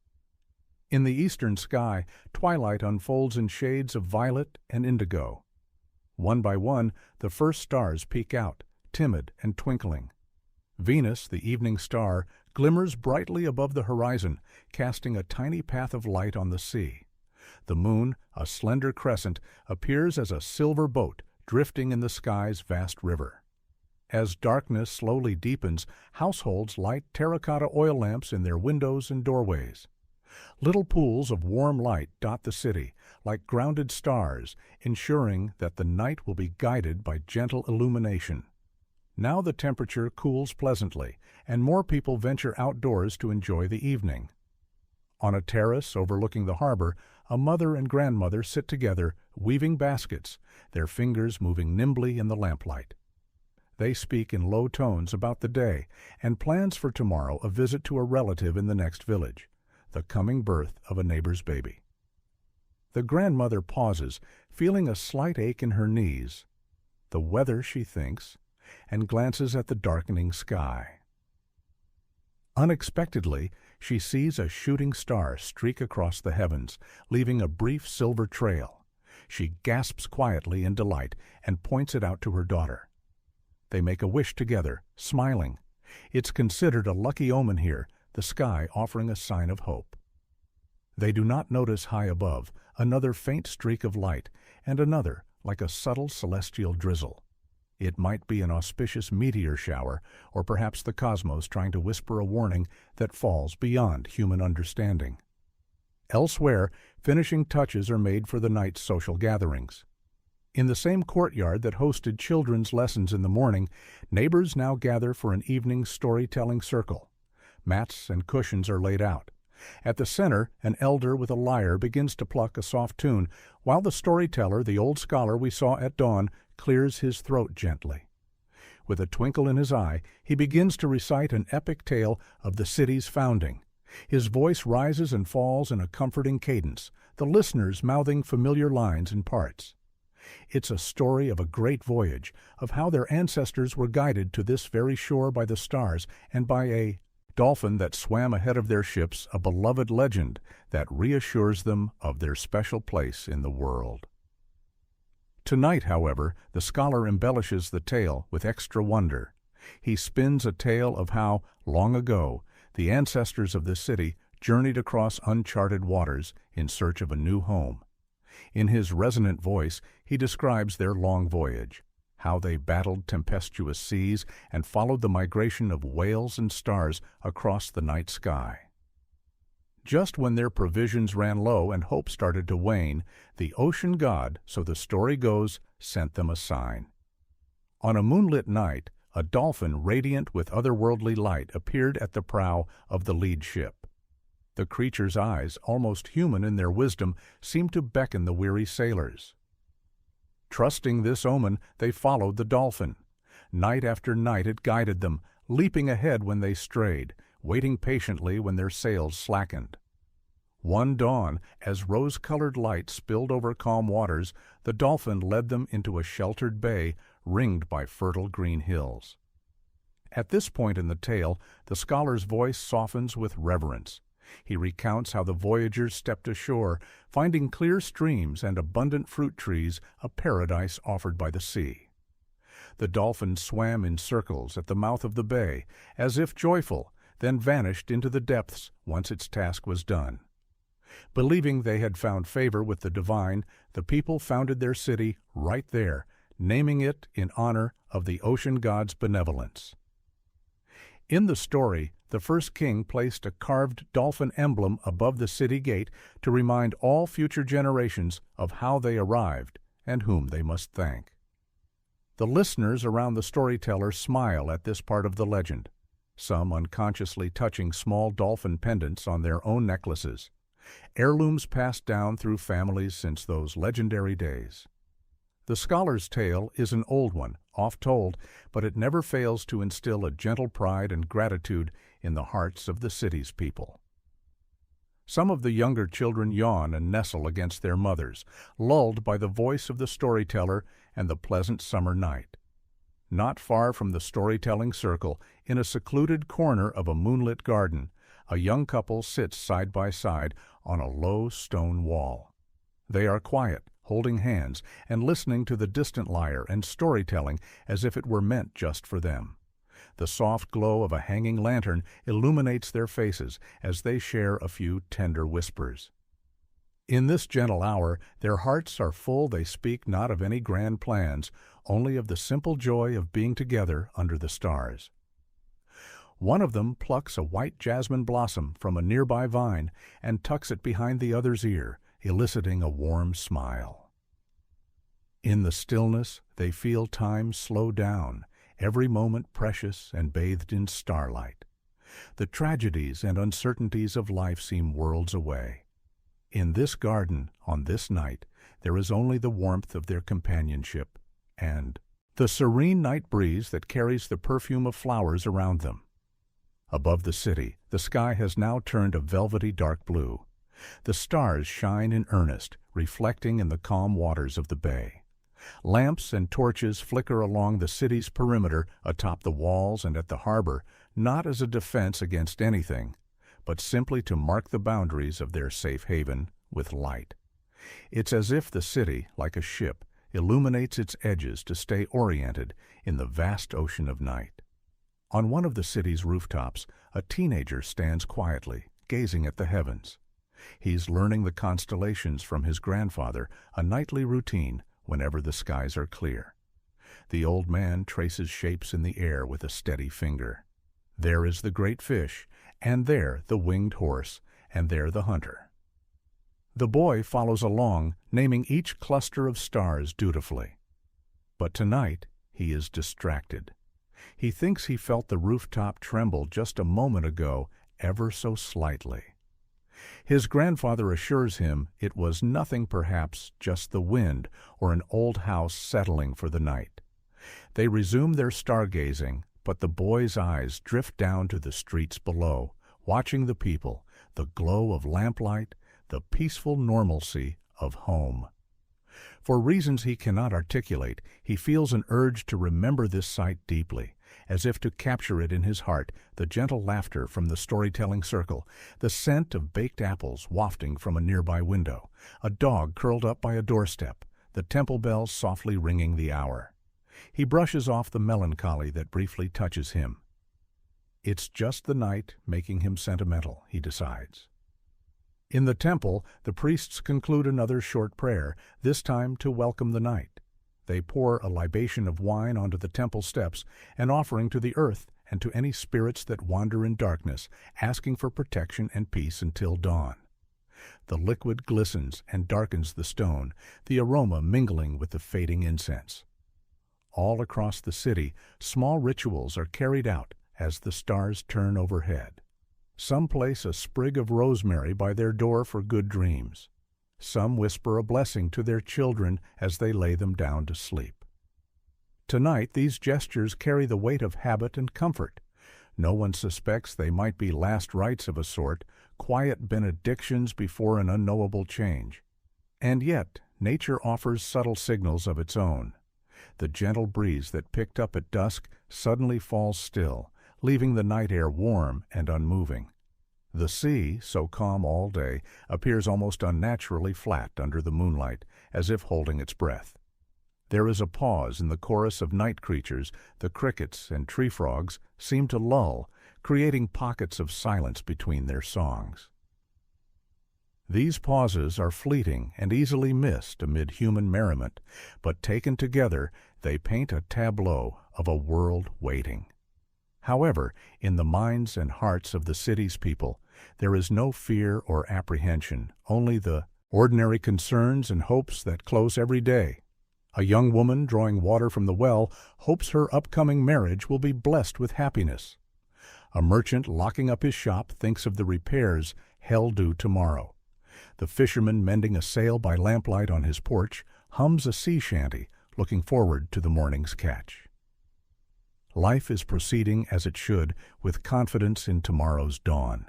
In the eastern sky, twilight unfolds in shades of violet and indigo. One by one, the first stars peek out, timid and twinkling. Venus, the evening star, glimmers brightly above the horizon, casting a tiny path of light on the sea. The moon, a slender crescent, appears as a silver boat drifting in the sky's vast river. As darkness slowly deepens, households light terracotta oil lamps in their windows and doorways. Little pools of warm light dot the city, like grounded stars, ensuring that the night will be guided by gentle illumination. Now the temperature cools pleasantly, and more people venture outdoors to enjoy the evening. On a terrace overlooking the harbor, a mother and grandmother sit together, weaving baskets, their fingers moving nimbly in the lamplight. They speak in low tones about the day and plans for tomorrow, a visit to a relative in the next village, the coming birth of a neighbor's baby. The grandmother pauses, feeling a slight ache in her knees. The weather, she thinks, and glances at the darkening sky. Unexpectedly, she sees a shooting star streak across the heavens, leaving a brief silver trail. She gasps quietly in delight and points it out to her daughter. They make a wish together, smiling. It's considered a lucky omen here, the sky offering a sign of hope. They do not notice high above another faint streak of light, and another like a subtle celestial drizzle. It might be an auspicious meteor shower, or perhaps the cosmos trying to whisper a warning that falls beyond human understanding. Elsewhere, finishing touches are made for the night's social gatherings. In the same courtyard that hosted children's lessons in the morning, neighbors now gather for an evening storytelling circle. Mats and cushions are laid out. At the center, an elder with a lyre begins to pluck a soft tune, while the storyteller, the old scholar we saw at dawn, clears his throat gently. With a twinkle in his eye, he begins to recite an epic tale of the city's founding. His voice rises and falls in a comforting cadence, the listeners mouthing familiar lines in parts. It's a story of a great voyage, of how their ancestors were guided to this very shore by the stars and by a dolphin that swam ahead of their ships, a beloved legend that reassures them of their special place in the world. Tonight, however, the scholar embellishes the tale with extra wonder. He spins a tale of how, long ago, the ancestors of this city journeyed across uncharted waters in search of a new home. In his resonant voice, he describes their long voyage, how they battled tempestuous seas and followed the migration of whales and stars across the night sky. Just when their provisions ran low and hope started to wane, the ocean god, so the story goes, sent them a sign. On a moonlit night, a dolphin radiant with otherworldly light appeared at the prow of the lead ship. The creature's eyes, almost human in their wisdom, seemed to beckon the weary sailors. Trusting this omen, they followed the dolphin. Night after night it guided them, leaping ahead when they strayed, waiting patiently when their sails slackened. One dawn, as rose-colored light spilled over calm waters, the dolphin led them into a sheltered bay ringed by fertile green hills. At this point in the tale, the scholar's voice softens with reverence. He recounts how the voyagers stepped ashore, finding clear streams and abundant fruit trees, a paradise offered by the sea. The dolphin swam in circles at the mouth of the bay, as if joyful, then vanished into the depths once its task was done. Believing they had found favor with the divine, the people founded their city right there, naming it in honor of the ocean god's benevolence. In the story, the first king placed a carved dolphin emblem above the city gate to remind all future generations of how they arrived and whom they must thank. The listeners around the storyteller smile at this part of the legend, some unconsciously touching small dolphin pendants on their own necklaces, heirlooms passed down through families since those legendary days. The scholar's tale is an old one, oft-told, but it never fails to instill a gentle pride and gratitude in the hearts of the city's people. Some of the younger children yawn and nestle against their mothers, lulled by the voice of the storyteller and the pleasant summer night. Not far from the storytelling circle, in a secluded corner of a moonlit garden, a young couple sits side by side on a low stone wall. They are quiet, holding hands, and listening to the distant lyre and storytelling as if it were meant just for them. The soft glow of a hanging lantern illuminates their faces as they share a few tender whispers. In this gentle hour, their hearts are full. They speak not of any grand plans, only of the simple joy of being together under the stars. One of them plucks a white jasmine blossom from a nearby vine and tucks it behind the other's ear, eliciting a warm smile. In the stillness, they feel time slow down, every moment precious and bathed in starlight. The tragedies and uncertainties of life seem worlds away. In this garden, on this night, there is only the warmth of their companionship and the serene night breeze that carries the perfume of flowers around them. Above the city, the sky has now turned a velvety dark blue. The stars shine in earnest, reflecting in the calm waters of the bay. Lamps and torches flicker along the city's perimeter, atop the walls and at the harbor, not as a defense against anything, but simply to mark the boundaries of their safe haven with light. It's as if the city, like a ship, illuminates its edges to stay oriented in the vast ocean of night. On one of the city's rooftops, a teenager stands quietly, gazing at the heavens. He's learning the constellations from his grandfather, a nightly routine whenever the skies are clear. The old man traces shapes in the air with a steady finger. There is the great fish, and there the winged horse, and there the hunter. The boy follows along, naming each cluster of stars dutifully. But tonight he is distracted. He thinks he felt the rooftop tremble just a moment ago, ever so slightly. His grandfather assures him it was nothing, perhaps just the wind or an old house settling for the night. They resume their stargazing, but the boy's eyes drift down to the streets below, watching the people, the glow of lamplight, the peaceful normalcy of home. For reasons he cannot articulate, he feels an urge to remember this sight deeply, as if to capture it in his heart, the gentle laughter from the storytelling circle, the scent of baked apples wafting from a nearby window, a dog curled up by a doorstep, the temple bells softly ringing the hour. He brushes off the melancholy that briefly touches him. It's just the night making him sentimental, he decides. In the temple, the priests conclude another short prayer, this time to welcome the night. They pour a libation of wine onto the temple steps, an offering to the earth and to any spirits that wander in darkness, asking for protection and peace until dawn. The liquid glistens and darkens the stone, the aroma mingling with the fading incense. All across the city, small rituals are carried out as the stars turn overhead. Some place a sprig of rosemary by their door for good dreams. Some whisper a blessing to their children as they lay them down to sleep. Tonight, these gestures carry the weight of habit and comfort. No one suspects they might be last rites of a sort, quiet benedictions before an unknowable change. And yet, nature offers subtle signals of its own. The gentle breeze that picked up at dusk suddenly falls still, leaving the night air warm and unmoving. The sea, so calm all day, appears almost unnaturally flat under the moonlight, as if holding its breath. There is a pause in the chorus of night creatures. The crickets and tree frogs seem to lull, creating pockets of silence between their songs. These pauses are fleeting and easily missed amid human merriment, but taken together, they paint a tableau of a world waiting. However, in the minds and hearts of the city's people, there is no fear or apprehension, only the ordinary concerns and hopes that close every day. A young woman drawing water from the well hopes her upcoming marriage will be blessed with happiness. A merchant locking up his shop thinks of the repairs hell due tomorrow. The fisherman mending a sail by lamplight on his porch hums a sea shanty, looking forward to the morning's catch. Life is proceeding as it should, with confidence in tomorrow's dawn.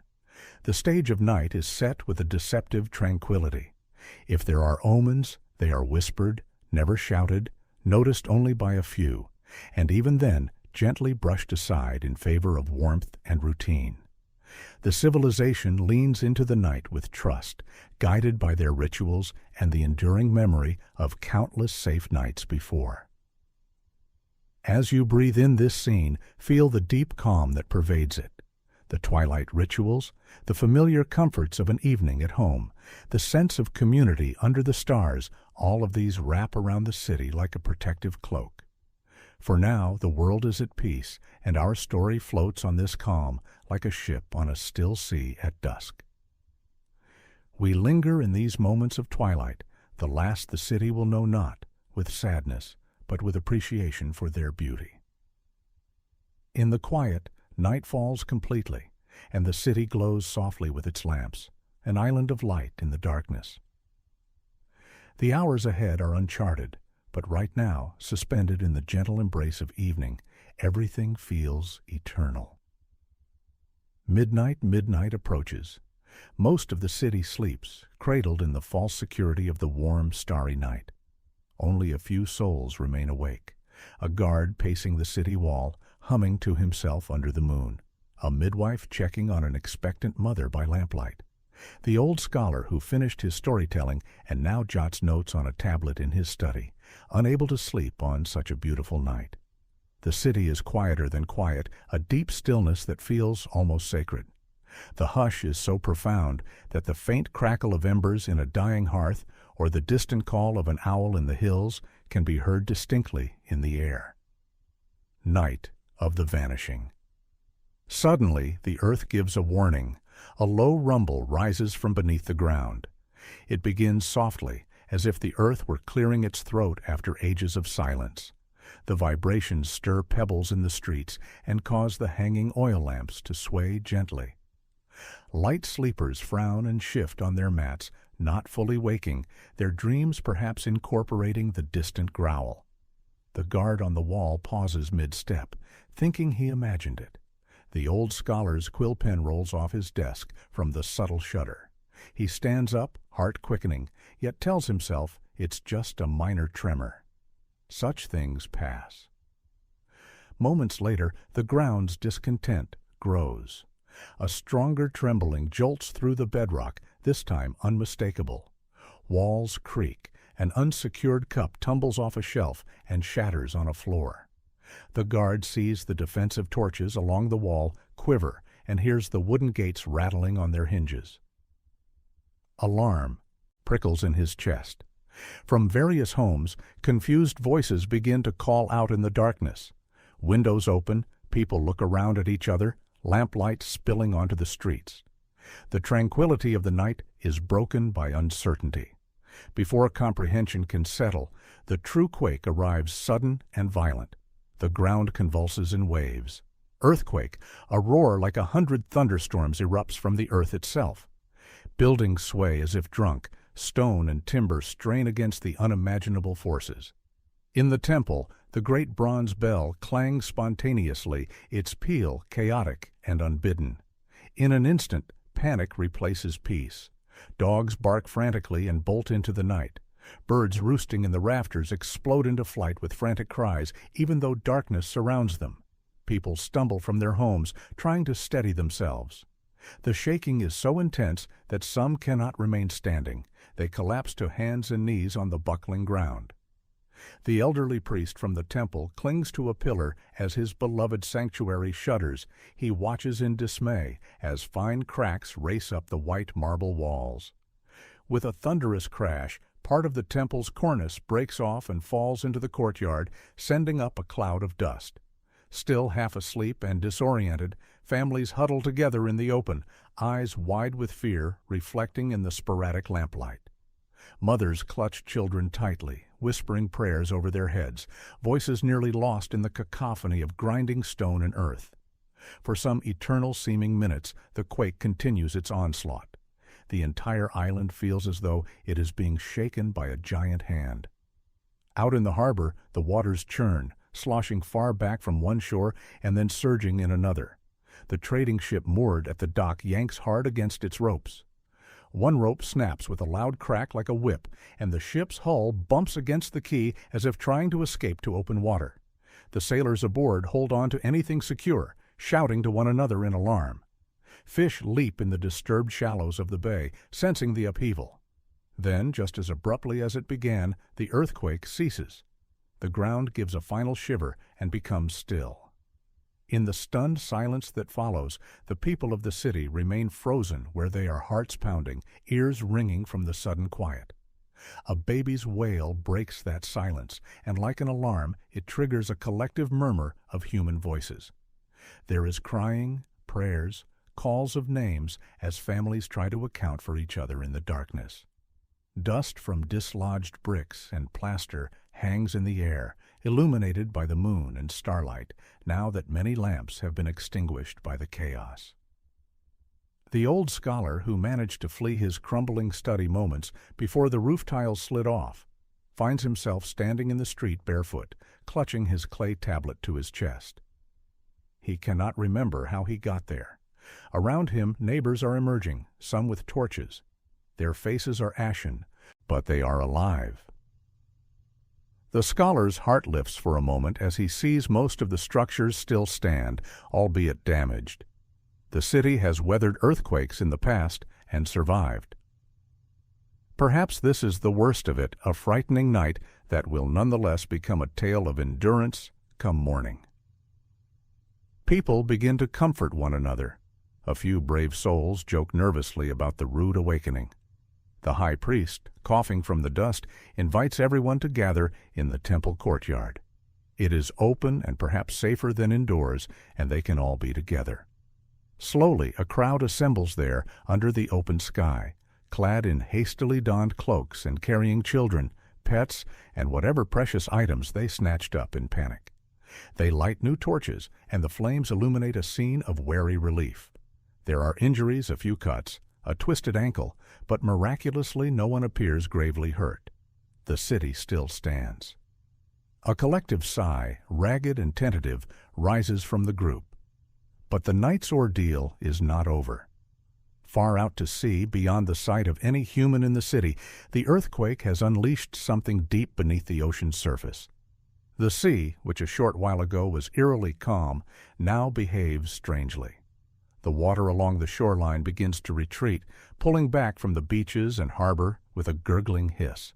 The stage of night is set with a deceptive tranquility. If there are omens, they are whispered, never shouted, noticed only by a few, and even then gently brushed aside in favor of warmth and routine. The civilization leans into the night with trust, guided by their rituals and the enduring memory of countless safe nights before. As you breathe in this scene, feel the deep calm that pervades it. The twilight rituals, the familiar comforts of an evening at home, the sense of community under the stars, all of these wrap around the city like a protective cloak. For now, the world is at peace, and our story floats on this calm like a ship on a still sea at dusk. We linger in these moments of twilight, the last the city will know not, with sadness, but with appreciation for their beauty. In the quiet, night falls completely, and the city glows softly with its lamps, an island of light in the darkness. The hours ahead are uncharted, but right now, suspended in the gentle embrace of evening, everything feels eternal. Midnight approaches. Most of the city sleeps, cradled in the false security of the warm, starry night. Only a few souls remain awake. A guard pacing the city wall, humming to himself under the moon. A midwife checking on an expectant mother by lamplight. The old scholar who finished his storytelling and now jots notes on a tablet in his study, unable to sleep on such a beautiful night. The city is quieter than quiet, a deep stillness that feels almost sacred. The hush is so profound that the faint crackle of embers in a dying hearth or the distant call of an owl in the hills can be heard distinctly in the air. Night of the vanishing. Suddenly, the earth gives a warning. A low rumble rises from beneath the ground. It begins softly, as if the earth were clearing its throat after ages of silence. The vibrations stir pebbles in the streets and cause the hanging oil lamps to sway gently. Light sleepers frown and shift on their mats, not fully waking, their dreams perhaps incorporating the distant growl. The guard on the wall pauses mid-step, thinking he imagined it. The old scholar's quill pen rolls off his desk from the subtle shudder. He stands up, heart quickening, yet tells himself it's just a minor tremor. Such things pass. Moments later, the ground's discontent grows. A stronger trembling jolts through the bedrock, this time unmistakable. Walls creak, an unsecured cup tumbles off a shelf and shatters on a floor. The guard sees the defensive torches along the wall quiver and hears the wooden gates rattling on their hinges. Alarm prickles in his chest. From various homes, confused voices begin to call out in the darkness. Windows open, people look around at each other, lamplight spilling onto the streets. The tranquility of the night is broken by uncertainty. Before comprehension can settle, the true quake arrives sudden and violent. The ground convulses in waves. Earthquake, a roar like 100 thunderstorms erupts from the earth itself. Buildings sway as if drunk, stone and timber strain against the unimaginable forces. In the temple, the great bronze bell clangs spontaneously, its peal chaotic and unbidden. In an instant, panic replaces peace. Dogs bark frantically and bolt into the night. Birds roosting in the rafters explode into flight with frantic cries, even though darkness surrounds them. People stumble from their homes, trying to steady themselves. The shaking is so intense that some cannot remain standing. They collapse to hands and knees on the buckling ground. The elderly priest from the temple clings to a pillar as his beloved sanctuary shudders. He watches in dismay as fine cracks race up the white marble walls. With a thunderous crash, part of the temple's cornice breaks off and falls into the courtyard, sending up a cloud of dust. Still half asleep and disoriented, families huddle together in the open, eyes wide with fear reflecting in the sporadic lamplight. Mothers clutch children tightly, whispering prayers over their heads, voices nearly lost in the cacophony of grinding stone and earth. For some eternal-seeming minutes, the quake continues its onslaught. The entire island feels as though it is being shaken by a giant hand. Out in the harbor, the waters churn, sloshing far back from one shore and then surging in another. The trading ship moored at the dock yanks hard against its ropes. One rope snaps with a loud crack like a whip, and the ship's hull bumps against the quay as if trying to escape to open water. The sailors aboard hold on to anything secure, shouting to one another in alarm. Fish leap in the disturbed shallows of the bay, sensing the upheaval. Then, just as abruptly as it began, the earthquake ceases. The ground gives a final shiver and becomes still. In the stunned silence that follows, the people of the city remain frozen where they are, hearts pounding, ears ringing from the sudden quiet. A baby's wail breaks that silence, and like an alarm, it triggers a collective murmur of human voices. There is crying, prayers, calls of names as families try to account for each other in the darkness. Dust from dislodged bricks and plaster hangs in the air, illuminated by the moon and starlight, now that many lamps have been extinguished by the chaos. The old scholar who managed to flee his crumbling study moments before the roof tiles slid off finds himself standing in the street barefoot, clutching his clay tablet to his chest. He cannot remember how he got there. Around him, neighbors are emerging, some with torches. Their faces are ashen, but they are alive. The scholar's heart lifts for a moment as he sees most of the structures still stand, albeit damaged. The city has weathered earthquakes in the past and survived. Perhaps this is the worst of it, a frightening night that will nonetheless become a tale of endurance come morning. People begin to comfort one another. A few brave souls joke nervously about the rude awakening. The high priest, coughing from the dust, invites everyone to gather in the temple courtyard. It is open and perhaps safer than indoors, and they can all be together. Slowly, a crowd assembles there under the open sky, clad in hastily donned cloaks and carrying children, pets, and whatever precious items they snatched up in panic. They light new torches, and the flames illuminate a scene of wary relief. There are injuries, a few cuts, a twisted ankle, but miraculously no one appears gravely hurt. The city still stands. A collective sigh, ragged and tentative, rises from the group. But the night's ordeal is not over. Far out to sea, beyond the sight of any human in the city, the earthquake has unleashed something deep beneath the ocean's surface. The sea, which a short while ago was eerily calm, now behaves strangely. The water along the shoreline begins to retreat, pulling back from the beaches and harbor with a gurgling hiss.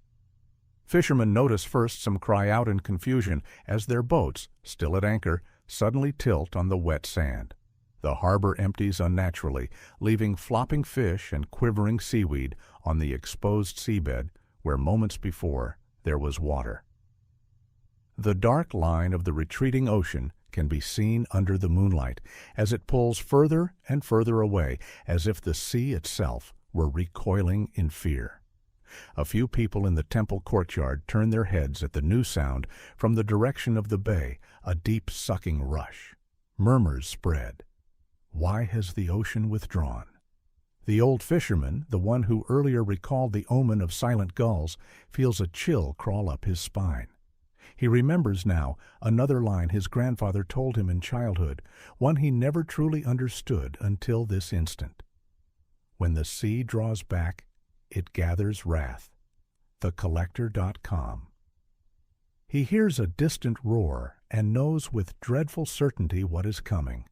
Fishermen notice first some cry out in confusion as their boats, still at anchor, suddenly tilt on the wet sand. The harbor empties unnaturally, leaving flopping fish and quivering seaweed on the exposed seabed where moments before there was water. The dark line of the retreating ocean can be seen under the moonlight as it pulls further and further away, as if the sea itself were recoiling in fear. A few people in the temple courtyard turn their heads at the new sound from the direction of the bay, a deep sucking rush. Murmurs spread. Why has the ocean withdrawn? The old fisherman, the one who earlier recalled the omen of silent gulls, feels a chill crawl up his spine. He remembers now another line his grandfather told him in childhood, one he never truly understood until this instant. When the sea draws back, it gathers wrath. TheCollector.com. He hears a distant roar and knows with dreadful certainty what is coming.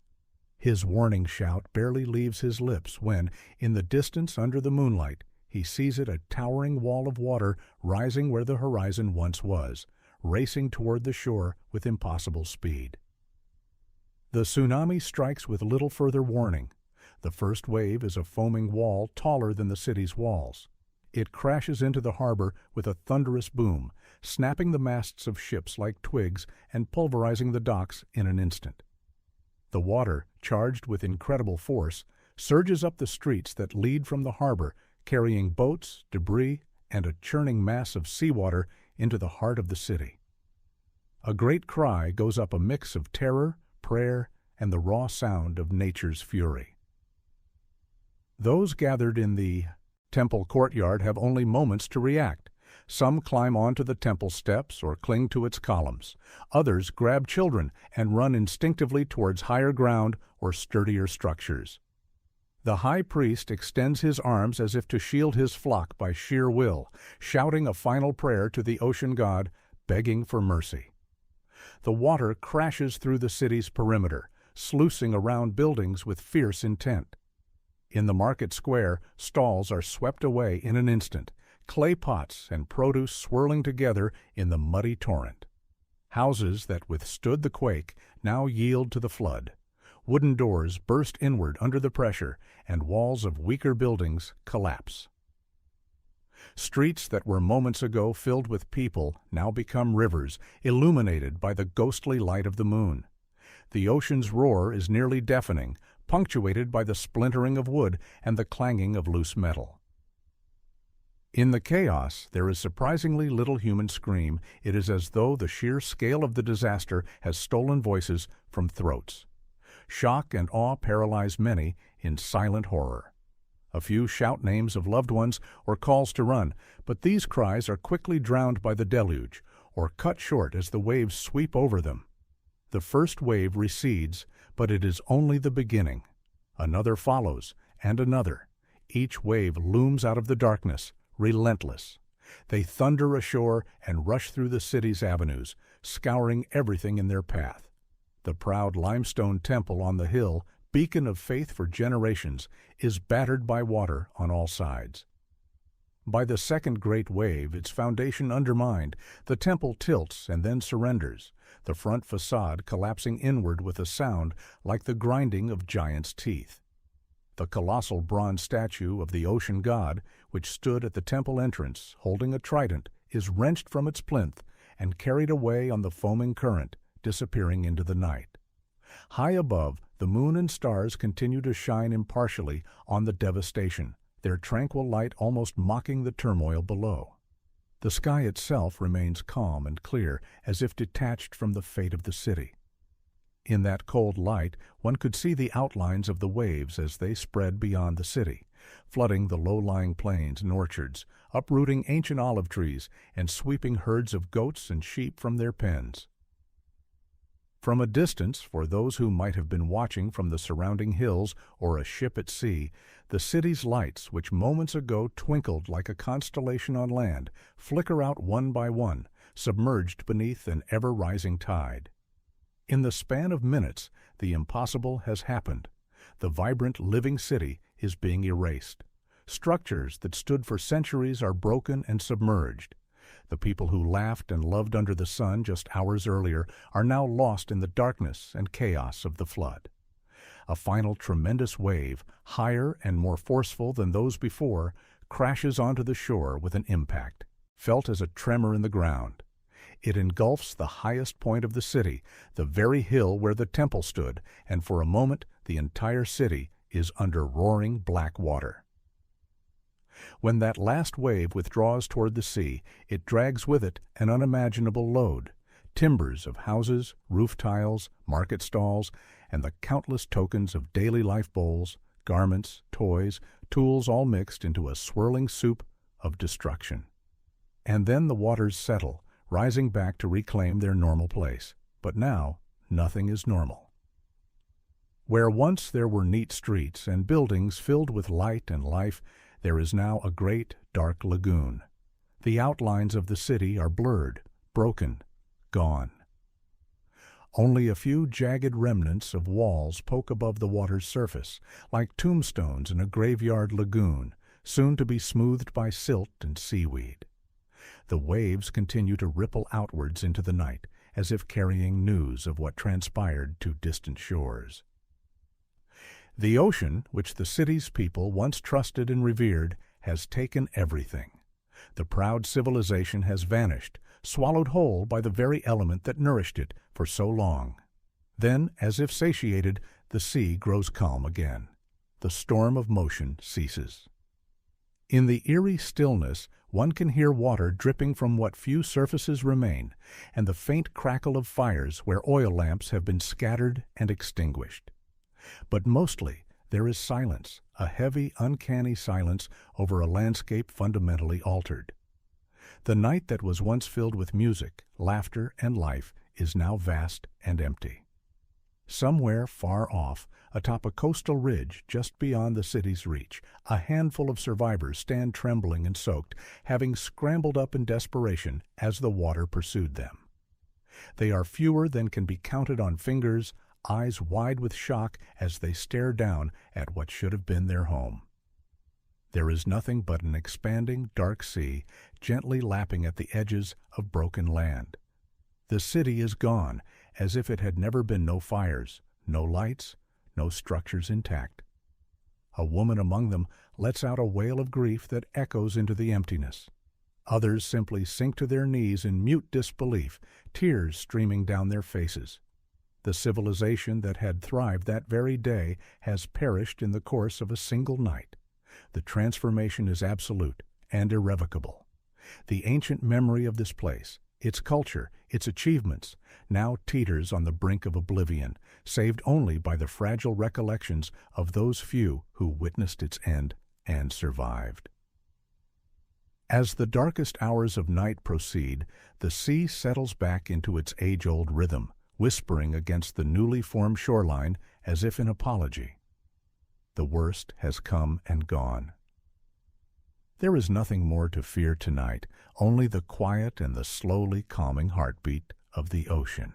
His warning shout barely leaves his lips when, in the distance under the moonlight, he sees it, a towering wall of water rising where the horizon once was, racing toward the shore with impossible speed. The tsunami strikes with little further warning. The first wave is a foaming wall taller than the city's walls. It crashes into the harbor with a thunderous boom, snapping the masts of ships like twigs and pulverizing the docks in an instant. The water, charged with incredible force, surges up the streets that lead from the harbor, carrying boats, debris, and a churning mass of seawater into the heart of the city. A great cry goes up, a mix of terror, prayer, and the raw sound of nature's fury. Those gathered in the temple courtyard have only moments to react. Some climb onto the temple steps or cling to its columns. Others grab children and run instinctively towards higher ground or sturdier structures. The high priest extends his arms as if to shield his flock by sheer will, shouting a final prayer to the ocean god, begging for mercy. The water crashes through the city's perimeter, sluicing around buildings with fierce intent. In the market square, stalls are swept away in an instant, clay pots and produce swirling together in the muddy torrent. Houses that withstood the quake now yield to the flood. Wooden doors burst inward under the pressure, and walls of weaker buildings collapse. Streets that were moments ago filled with people now become rivers, illuminated by the ghostly light of the moon. The ocean's roar is nearly deafening, punctuated by the splintering of wood and the clanging of loose metal. In the chaos, there is surprisingly little human scream. It is as though the sheer scale of the disaster has stolen voices from throats. Shock and awe paralyze many in silent horror. A few shout names of loved ones or calls to run, but these cries are quickly drowned by the deluge or cut short as the waves sweep over them. The first wave recedes, but it is only the beginning. Another follows, and another. Each wave looms out of the darkness, relentless. They thunder ashore and rush through the city's avenues, scouring everything in their path. The proud limestone temple on the hill, beacon of faith for generations, is battered by water on all sides. By the second great wave, its foundation undermined, the temple tilts and then surrenders, the front facade collapsing inward with a sound like the grinding of giants' teeth. The colossal bronze statue of the ocean god, which stood at the temple entrance holding a trident, is wrenched from its plinth and carried away on the foaming current, disappearing into the night. High above, the moon and stars continue to shine impartially on the devastation, their tranquil light almost mocking the turmoil below. The sky itself remains calm and clear, as if detached from the fate of the city. In that cold light, one could see the outlines of the waves as they spread beyond the city, flooding the low-lying plains and orchards, uprooting ancient olive trees, and sweeping herds of goats and sheep from their pens. From a distance, for those who might have been watching from the surrounding hills or a ship at sea, the city's lights, which moments ago twinkled like a constellation on land, flicker out one by one, submerged beneath an ever-rising tide. In the span of minutes, the impossible has happened. The vibrant, living city is being erased. Structures that stood for centuries are broken and submerged. The people who laughed and loved under the sun just hours earlier are now lost in the darkness and chaos of the flood. A final tremendous wave, higher and more forceful than those before, crashes onto the shore with an impact, felt as a tremor in the ground. It engulfs the highest point of the city, the very hill where the temple stood, and for a moment the entire city is under roaring black water. When that last wave withdraws toward the sea, it drags with it an unimaginable load, timbers of houses, roof tiles, market stalls, and the countless tokens of daily life bowls, garments, toys, tools all mixed into a swirling soup of destruction. And then the waters settle, rising back to reclaim their normal place. But now, nothing is normal. Where once there were neat streets and buildings filled with light and life, there is now a great, dark lagoon. The outlines of the city are blurred, broken, gone. Only a few jagged remnants of walls poke above the water's surface, like tombstones in a graveyard lagoon, soon to be smoothed by silt and seaweed. The waves continue to ripple outwards into the night, as if carrying news of what transpired to distant shores. The ocean, which the city's people once trusted and revered, has taken everything. The proud civilization has vanished, swallowed whole by the very element that nourished it for so long. Then, as if satiated, the sea grows calm again. The storm of motion ceases. In the eerie stillness, one can hear water dripping from what few surfaces remain, and the faint crackle of fires where oil lamps have been scattered and extinguished. But mostly there is silence, a heavy, uncanny silence over a landscape fundamentally altered. The night that was once filled with music, laughter, and life is now vast and empty. Somewhere far off, atop a coastal ridge just beyond the city's reach, a handful of survivors stand trembling and soaked, having scrambled up in desperation as the water pursued them. They are fewer than can be counted on fingers, eyes wide with shock as they stare down at what should have been their home. There is nothing but an expanding, dark sea, gently lapping at the edges of broken land. The city is gone, as if it had never been. No fires, no lights, no structures intact. A woman among them lets out a wail of grief that echoes into the emptiness. Others simply sink to their knees in mute disbelief, tears streaming down their faces. The civilization that had thrived that very day has perished in the course of a single night. The transformation is absolute and irrevocable. The ancient memory of this place, its culture, its achievements, now teeters on the brink of oblivion, saved only by the fragile recollections of those few who witnessed its end and survived. As the darkest hours of night proceed, the sea settles back into its age-old rhythm, whispering against the newly formed shoreline as if in apology. The worst has come and gone. There is nothing more to fear tonight, only the quiet and the slowly calming heartbeat of the ocean.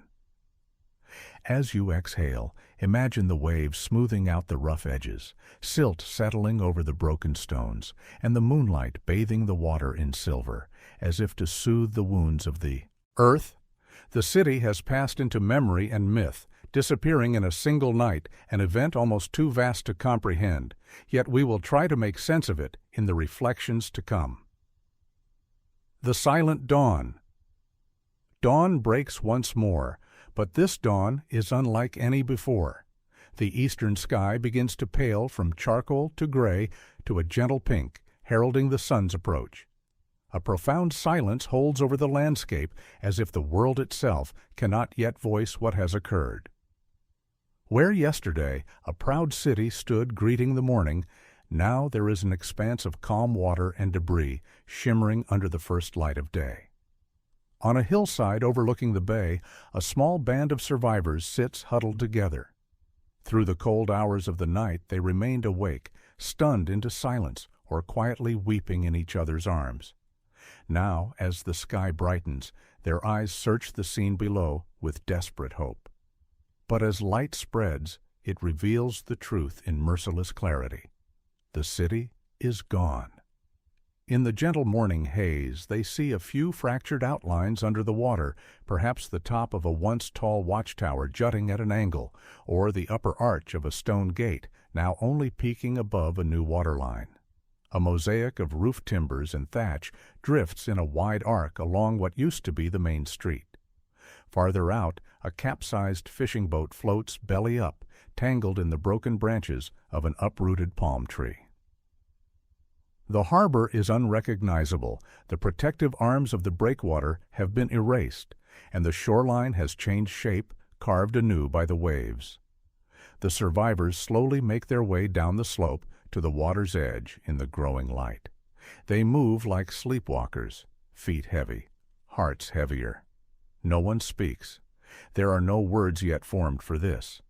As you exhale, imagine the waves smoothing out the rough edges, silt settling over the broken stones, and the moonlight bathing the water in silver, as if to soothe the wounds of the earth. The city has passed into memory and myth, disappearing in a single night, an event almost too vast to comprehend, yet we will try to make sense of it in the reflections to come. The silent dawn. Dawn breaks once more, but this dawn is unlike any before. The eastern sky begins to pale from charcoal to gray to a gentle pink, heralding the sun's approach. A profound silence holds over the landscape, as if the world itself cannot yet voice what has occurred. Where yesterday a proud city stood greeting the morning, now there is an expanse of calm water and debris shimmering under the first light of day. On a hillside overlooking the bay, a small band of survivors sits huddled together. Through the cold hours of the night they remained awake, stunned into silence, or quietly weeping in each other's arms. Now, as the sky brightens, their eyes search the scene below with desperate hope. But as light spreads, it reveals the truth in merciless clarity. The city is gone. In the gentle morning haze, they see a few fractured outlines under the water, perhaps the top of a once tall watchtower jutting at an angle, or the upper arch of a stone gate, now only peeking above a new waterline. A mosaic of roof timbers and thatch drifts in a wide arc along what used to be the main street. Farther out, a capsized fishing boat floats belly up, tangled in the broken branches of an uprooted palm tree. The harbor is unrecognizable. The protective arms of the breakwater have been erased, and the shoreline has changed shape, carved anew by the waves. The survivors slowly make their way down the slope to the water's edge in the growing light. They move like sleepwalkers, feet heavy, hearts heavier. No one speaks. There are no words yet formed for this.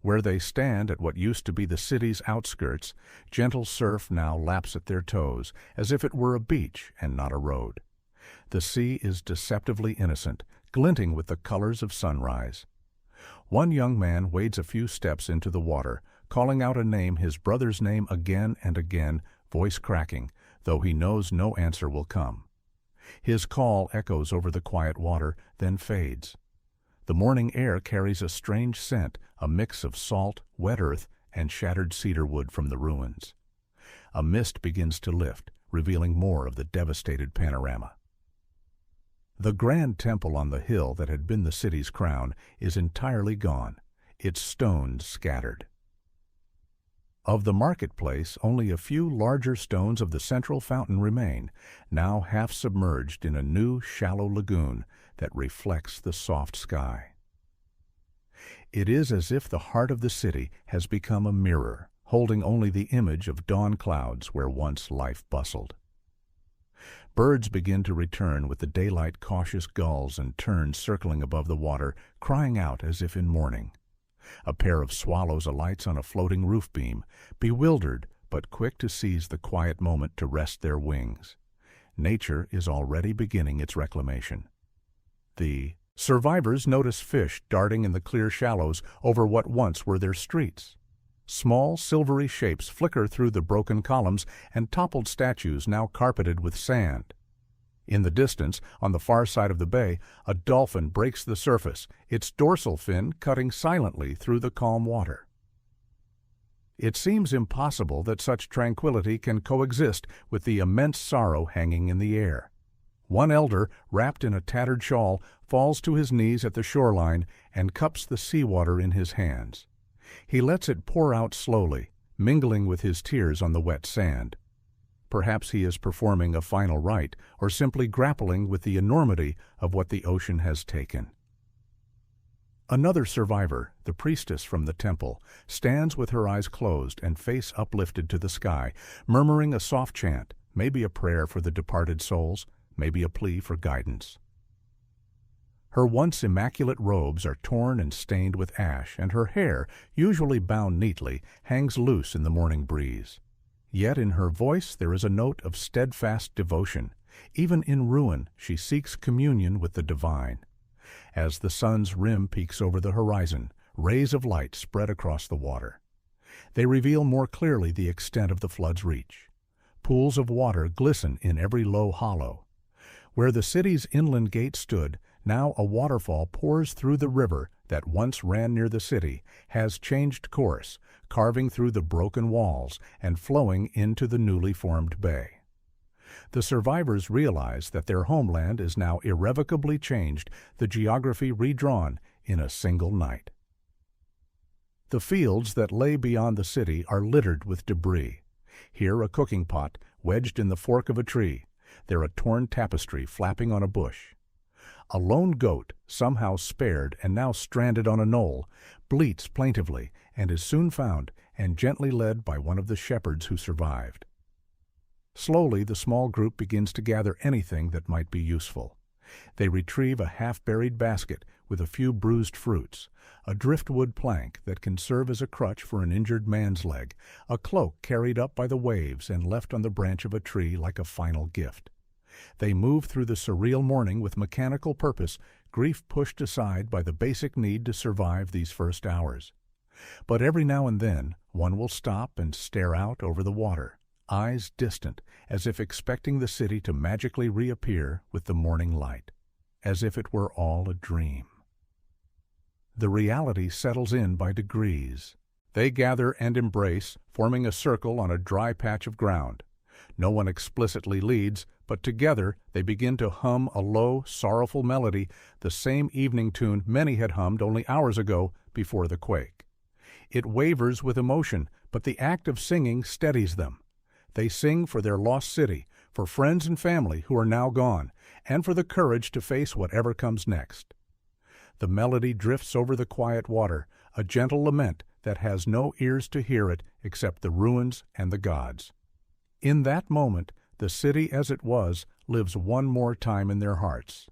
Where they stand at what used to be the city's outskirts, gentle surf now laps at their toes, as if it were a beach and not a road. The sea is deceptively innocent, glinting with the colors of sunrise. One young man wades a few steps into the water, calling out a name, his brother's name again and again, voice cracking, though he knows no answer will come. His call echoes over the quiet water, then fades. The morning air carries a strange scent, a mix of salt, wet earth, and shattered cedar wood from the ruins. A mist begins to lift, revealing more of the devastated panorama. The grand temple on the hill that had been the city's crown is entirely gone, its stones scattered. Of the marketplace, only a few larger stones of the central fountain remain, now half submerged in a new, shallow lagoon that reflects the soft sky. It is as if the heart of the city has become a mirror, holding only the image of dawn clouds where once life bustled. Birds begin to return with the daylight, cautious gulls and terns circling above the water, crying out as if in mourning. A pair of swallows alights on a floating roof beam, bewildered but quick to seize the quiet moment to rest their wings. Nature is already beginning its reclamation. The survivors notice fish darting in the clear shallows over what once were their streets. Small, silvery shapes flicker through the broken columns and toppled statues now carpeted with sand. In the distance, on the far side of the bay, a dolphin breaks the surface, its dorsal fin cutting silently through the calm water. It seems impossible that such tranquility can coexist with the immense sorrow hanging in the air. One elder, wrapped in a tattered shawl, falls to his knees at the shoreline and cups the seawater in his hands. He lets it pour out slowly, mingling with his tears on the wet sand. Perhaps he is performing a final rite, or simply grappling with the enormity of what the ocean has taken. Another survivor, the priestess from the temple, stands with her eyes closed and face uplifted to the sky, murmuring a soft chant, maybe a prayer for the departed souls, maybe a plea for guidance. Her once immaculate robes are torn and stained with ash, and her hair, usually bound neatly, hangs loose in the morning breeze. Yet in her voice there is a note of steadfast devotion. Even in ruin, she seeks communion with the divine. As the sun's rim peeks over the horizon, rays of light spread across the water. They reveal more clearly the extent of the flood's reach. Pools of water glisten in every low hollow. Where the city's inland gate stood, now a waterfall pours through the river that once ran near the city, has changed course, carving through the broken walls and flowing into the newly formed bay. The survivors realize that their homeland is now irrevocably changed, the geography redrawn in a single night. The fields that lay beyond the city are littered with debris. Here a cooking pot, wedged in the fork of a tree. There a torn tapestry flapping on a bush. A lone goat, somehow spared and now stranded on a knoll, bleats plaintively and is soon found and gently led by one of the shepherds who survived. Slowly the small group begins to gather anything that might be useful. They retrieve a half-buried basket with a few bruised fruits, a driftwood plank that can serve as a crutch for an injured man's leg, a cloak carried up by the waves and left on the branch of a tree like a final gift. They move through the surreal morning with mechanical purpose, grief pushed aside by the basic need to survive these first hours. But every now and then, one will stop and stare out over the water, eyes distant, as if expecting the city to magically reappear with the morning light, as if it were all a dream. The reality settles in by degrees. They gather and embrace, forming a circle on a dry patch of ground. No one explicitly leads, but together they begin to hum a low, sorrowful melody, the same evening tune many had hummed only hours ago before the quake. It wavers with emotion, but the act of singing steadies them. They sing for their lost city, for friends and family who are now gone, and for the courage to face whatever comes next. The melody drifts over the quiet water, a gentle lament that has no ears to hear it except the ruins and the gods. In that moment, the city as it was lives one more time in their hearts.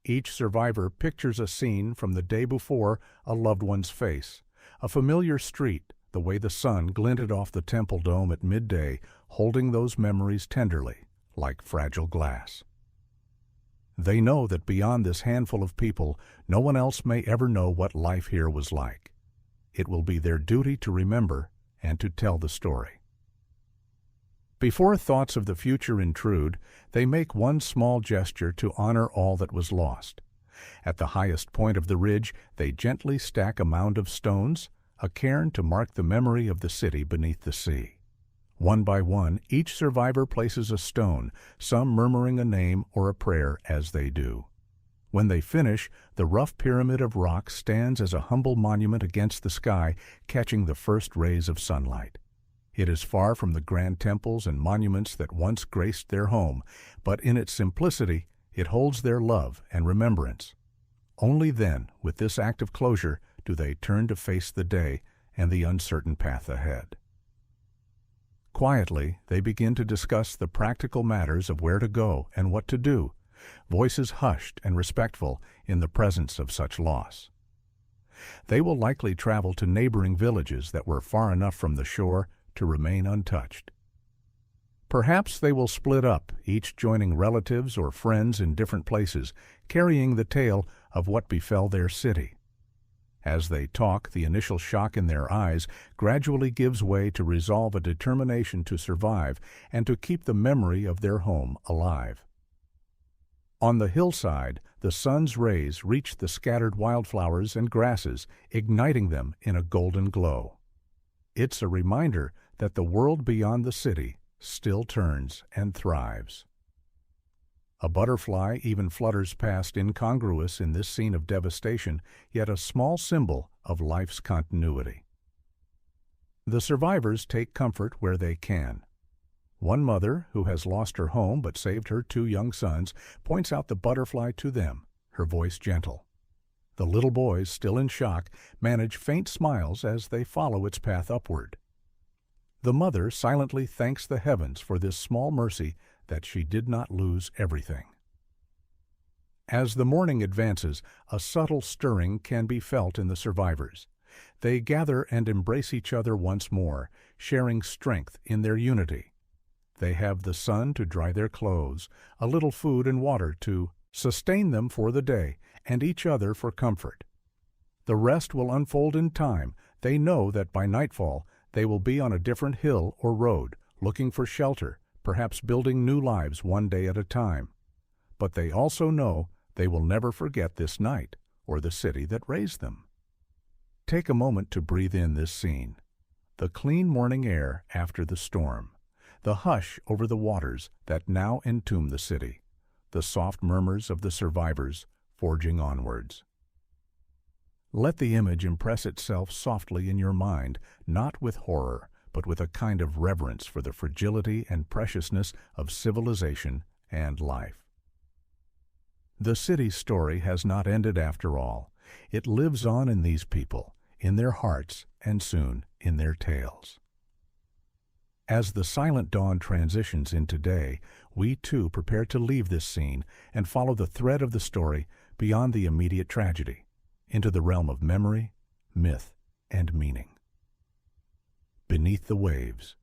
Each survivor pictures a scene from the day before, a loved one's face, a familiar street, the way the sun glinted off the temple dome at midday, holding those memories tenderly, like fragile glass. They know that beyond this handful of people, no one else may ever know what life here was like. It will be their duty to remember and to tell the story. Before thoughts of the future intrude, they make one small gesture to honor all that was lost. At the highest point of the ridge, they gently stack a mound of stones, a cairn to mark the memory of the city beneath the sea. One by one, each survivor places a stone, some murmuring a name or a prayer as they do. When they finish, the rough pyramid of rock stands as a humble monument against the sky, catching the first rays of sunlight. It is far from the grand temples and monuments that once graced their home, but in its simplicity, it holds their love and remembrance. Only then, with this act of closure, do they turn to face the day and the uncertain path ahead. Quietly, they begin to discuss the practical matters of where to go and what to do, voices hushed and respectful in the presence of such loss. They will likely travel to neighboring villages that were far enough from the shore to remain untouched. Perhaps they will split up, each joining relatives or friends in different places, carrying the tale of what befell their city. As they talk, the initial shock in their eyes gradually gives way to resolve a determination to survive and to keep the memory of their home alive. On the hillside, the sun's rays reach the scattered wildflowers and grasses, igniting them in a golden glow. It's a reminder that the world beyond the city still turns and thrives. A butterfly even flutters past, incongruous in this scene of devastation, yet a small symbol of life's continuity. The survivors take comfort where they can. One mother, who has lost her home but saved her 2 young sons, points out the butterfly to them, her voice gentle. The little boys, still in shock, manage faint smiles as they follow its path upward. The mother silently thanks the heavens for this small mercy that she did not lose everything. As the morning advances, a subtle stirring can be felt in the survivors. They gather and embrace each other once more, sharing strength in their unity. They have the sun to dry their clothes, a little food and water to sustain them for the day, and each other for comfort. The rest will unfold in time. They know that by nightfall they will be on a different hill or road, looking for shelter, perhaps building new lives one day at a time. But they also know they will never forget this night or the city that raised them. Take a moment to breathe in this scene. The clean morning air after the storm, the hush over the waters that now entomb the city, the soft murmurs of the survivors forging onwards. Let the image impress itself softly in your mind, not with horror, but with a kind of reverence for the fragility and preciousness of civilization and life. The city's story has not ended after all. It lives on in these people, in their hearts, and soon in their tales. As the silent dawn transitions into day, we too prepare to leave this scene and follow the thread of the story beyond the immediate tragedy, into the realm of memory, myth, and meaning. Beneath the waves.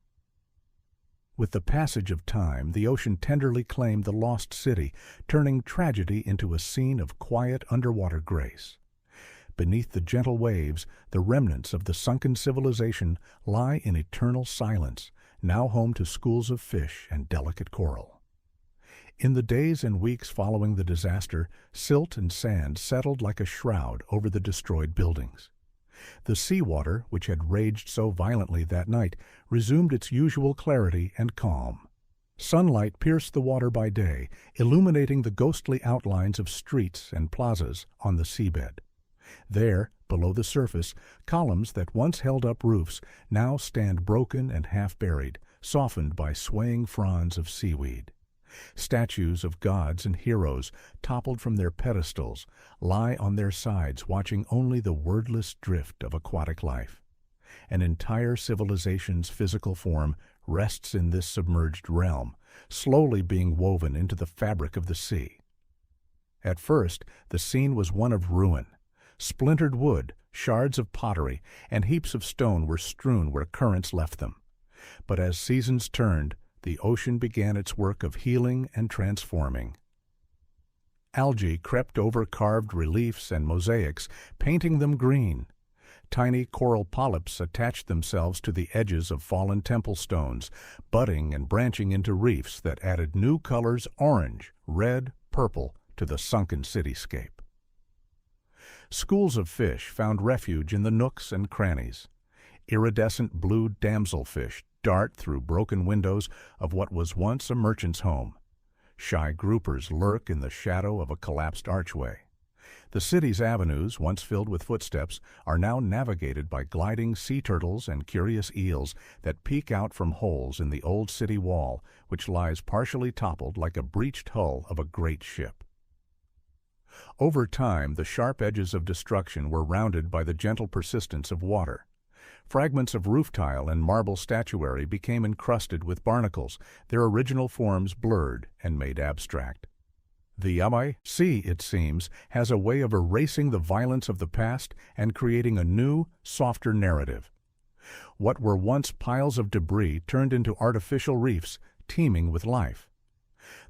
With the passage of time, the ocean tenderly claimed the lost city, turning tragedy into a scene of quiet underwater grace. Beneath the gentle waves, the remnants of the sunken civilization lie in eternal silence, now home to schools of fish and delicate coral. In the days and weeks following the disaster, silt and sand settled like a shroud over the destroyed buildings. The seawater, which had raged so violently that night, resumed its usual clarity and calm. Sunlight pierced the water by day, illuminating the ghostly outlines of streets and plazas on the seabed. There, below the surface, columns that once held up roofs now stand broken and half-buried, softened by swaying fronds of seaweed. Statues of gods and heroes, toppled from their pedestals, lie on their sides watching only the wordless drift of aquatic life. An entire civilization's physical form rests in this submerged realm, slowly being woven into the fabric of the sea. At first, the scene was one of ruin. Splintered wood, shards of pottery, and heaps of stone were strewn where currents left them. But as seasons turned, the ocean began its work of healing and transforming. Algae crept over carved reliefs and mosaics, painting them green. Tiny coral polyps attached themselves to the edges of fallen temple stones, budding and branching into reefs that added new colors: orange, red, purple, to the sunken cityscape. Schools of fish found refuge in the nooks and crannies. Iridescent blue damselfish dart through broken windows of what was once a merchant's home. Shy groupers lurk in the shadow of a collapsed archway. The city's avenues, once filled with footsteps, are now navigated by gliding sea turtles and curious eels that peek out from holes in the old city wall, which lies partially toppled like a breached hull of a great ship. Over time, the sharp edges of destruction were rounded by the gentle persistence of water. Fragments of roof tile and marble statuary became encrusted with barnacles, their original forms blurred and made abstract. The Yamai Sea, it seems, has a way of erasing the violence of the past and creating a new, softer narrative. What were once piles of debris turned into artificial reefs teeming with life.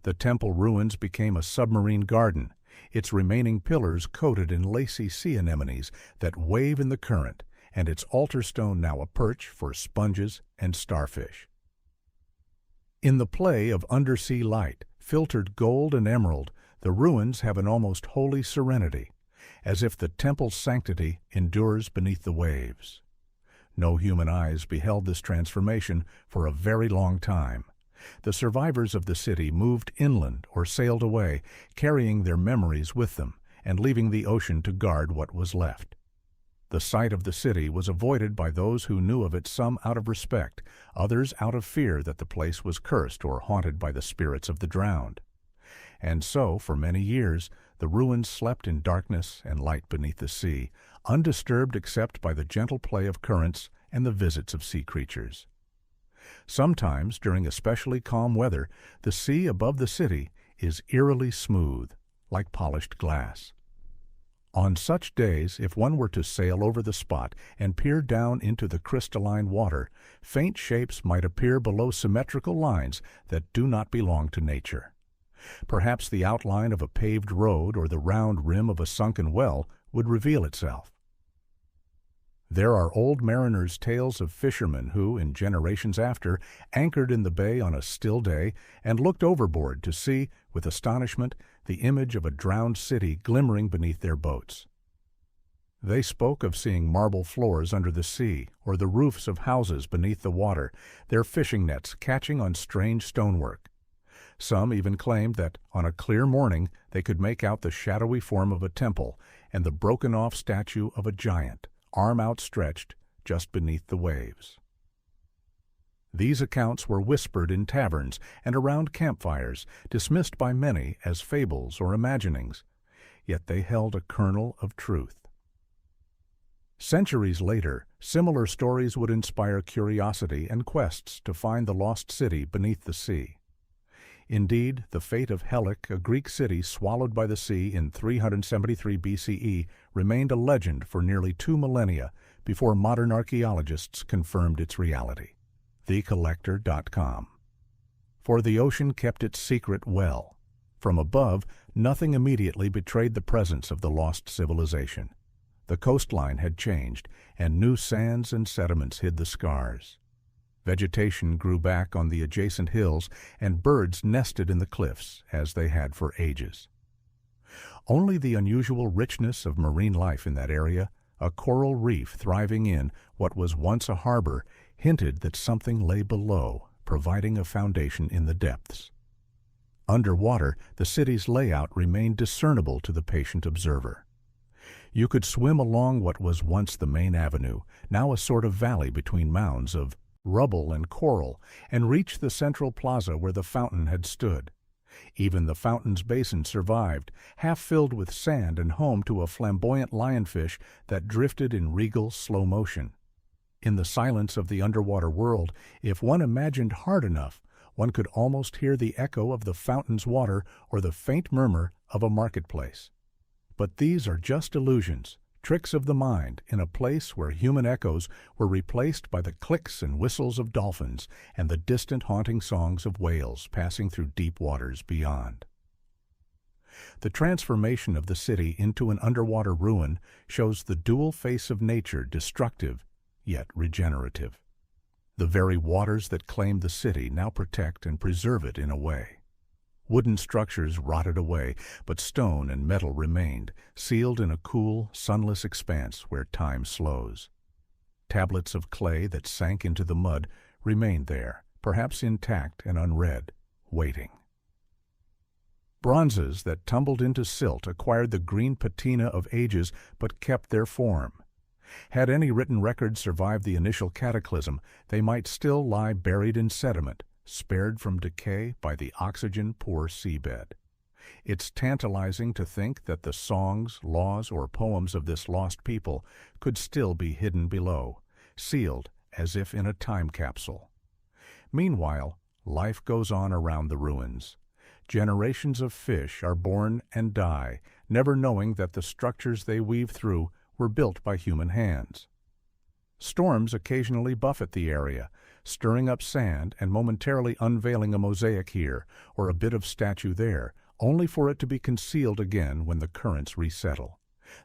The temple ruins became a submarine garden, its remaining pillars coated in lacy sea anemones that wave in the current, and its altar stone now a perch for sponges and starfish. In the play of undersea light, filtered gold and emerald, the ruins have an almost holy serenity, as if the temple's sanctity endures beneath the waves. No human eyes beheld this transformation for a very long time. The survivors of the city moved inland or sailed away, carrying their memories with them and leaving the ocean to guard what was left. The sight of the city was avoided by those who knew of it, some out of respect, others out of fear that the place was cursed or haunted by the spirits of the drowned. And so, for many years, the ruins slept in darkness and light beneath the sea, undisturbed except by the gentle play of currents and the visits of sea creatures. Sometimes, during especially calm weather, the sea above the city is eerily smooth, like polished glass. On such days, if one were to sail over the spot and peer down into the crystalline water, faint shapes might appear below symmetrical lines that do not belong to nature. Perhaps the outline of a paved road or the round rim of a sunken well would reveal itself. There are old mariners' tales of fishermen who, in generations after, anchored in the bay on a still day and looked overboard to see, with astonishment, the image of a drowned city glimmering beneath their boats. They spoke of seeing marble floors under the sea or the roofs of houses beneath the water, their fishing nets catching on strange stonework. Some even claimed that, on a clear morning, they could make out the shadowy form of a temple and the broken-off statue of a giant, arm outstretched, just beneath the waves. These accounts were whispered in taverns and around campfires, dismissed by many as fables or imaginings, yet they held a kernel of truth. Centuries later, similar stories would inspire curiosity and quests to find the lost city beneath the sea. Indeed, the fate of Helic, a Greek city swallowed by the sea in 373 BCE, remained a legend for nearly 2 millennia before modern archaeologists confirmed its reality. TheCollector.com. For the ocean kept its secret well. From above, nothing immediately betrayed the presence of the lost civilization. The coastline had changed, and new sands and sediments hid the scars. Vegetation grew back on the adjacent hills, and birds nested in the cliffs, as they had for ages. Only the unusual richness of marine life in that area, a coral reef thriving in what was once a harbor, hinted that something lay below, providing a foundation in the depths. Underwater, the city's layout remained discernible to the patient observer. You could swim along what was once the main avenue, now a sort of valley between mounds of rubble and coral, and reach the central plaza where the fountain had stood. Even the fountain's basin survived, half filled with sand and home to a flamboyant lionfish that drifted in regal slow motion. In the silence of the underwater world, if one imagined hard enough, one could almost hear the echo of the fountain's water or the faint murmur of a marketplace. But these are just illusions, tricks of the mind in a place where human echoes were replaced by the clicks and whistles of dolphins and the distant haunting songs of whales passing through deep waters beyond. The transformation of the city into an underwater ruin shows the dual face of nature, destructive yet regenerative. The very waters that claim the city now protect and preserve it in a way. Wooden structures rotted away, but stone and metal remained, sealed in a cool, sunless expanse where time slows. Tablets of clay that sank into the mud remained there, perhaps intact and unread, waiting. Bronzes that tumbled into silt acquired the green patina of ages but kept their form. Had any written record survived the initial cataclysm, they might still lie buried in sediment, spared from decay by the oxygen-poor seabed. It's tantalizing to think that the songs, laws, or poems of this lost people could still be hidden below, sealed as if in a time capsule. Meanwhile, life goes on around the ruins. Generations of fish are born and die, never knowing that the structures they weave through were built by human hands. Storms occasionally buffet the area, stirring up sand and momentarily unveiling a mosaic here or a bit of statue there, only for it to be concealed again when the currents resettle.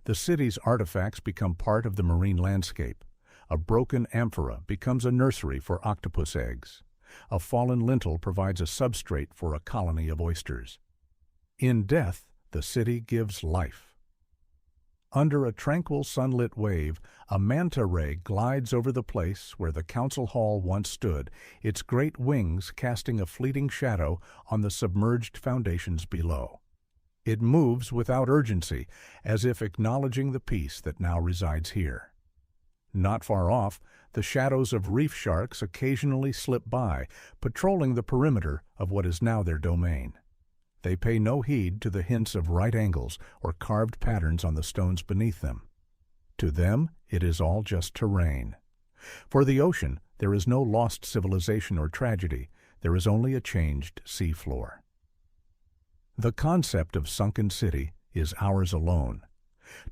The city's artifacts become part of the marine landscape. A broken amphora becomes a nursery for octopus eggs. A fallen lintel provides a substrate for a colony of oysters. In death, the city gives life. Under a tranquil sunlit wave, a manta ray glides over the place where the council hall once stood, its great wings casting a fleeting shadow on the submerged foundations below. It moves without urgency, as if acknowledging the peace that now resides here. Not far off, the shadows of reef sharks occasionally slip by, patrolling the perimeter of what is now their domain. They pay no heed to the hints of right angles or carved patterns on the stones beneath them. To them, it is all just terrain. For the ocean, there is no lost civilization or tragedy. There is only a changed seafloor. The concept of sunken city is ours alone.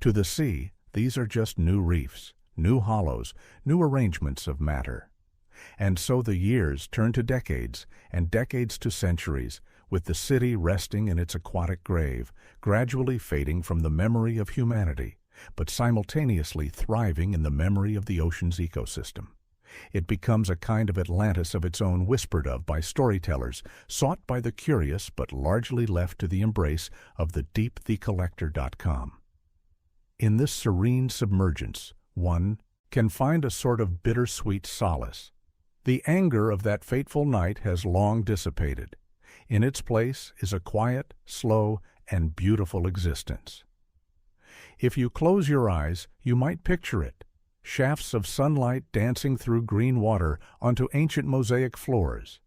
To the sea, these are just new reefs, new hollows, new arrangements of matter. And so the years turn to decades, and decades to centuries, with the city resting in its aquatic grave, gradually fading from the memory of humanity, but simultaneously thriving in the memory of the ocean's ecosystem. It becomes a kind of Atlantis of its own, whispered of by storytellers, sought by the curious but largely left to the embrace of the deepthecollector.com. In this serene submergence, one can find a sort of bittersweet solace. The anger of that fateful night has long dissipated. In its place is a quiet, slow, and beautiful existence. If you close your eyes, you might picture it, shafts of sunlight dancing through green water onto ancient mosaic floors,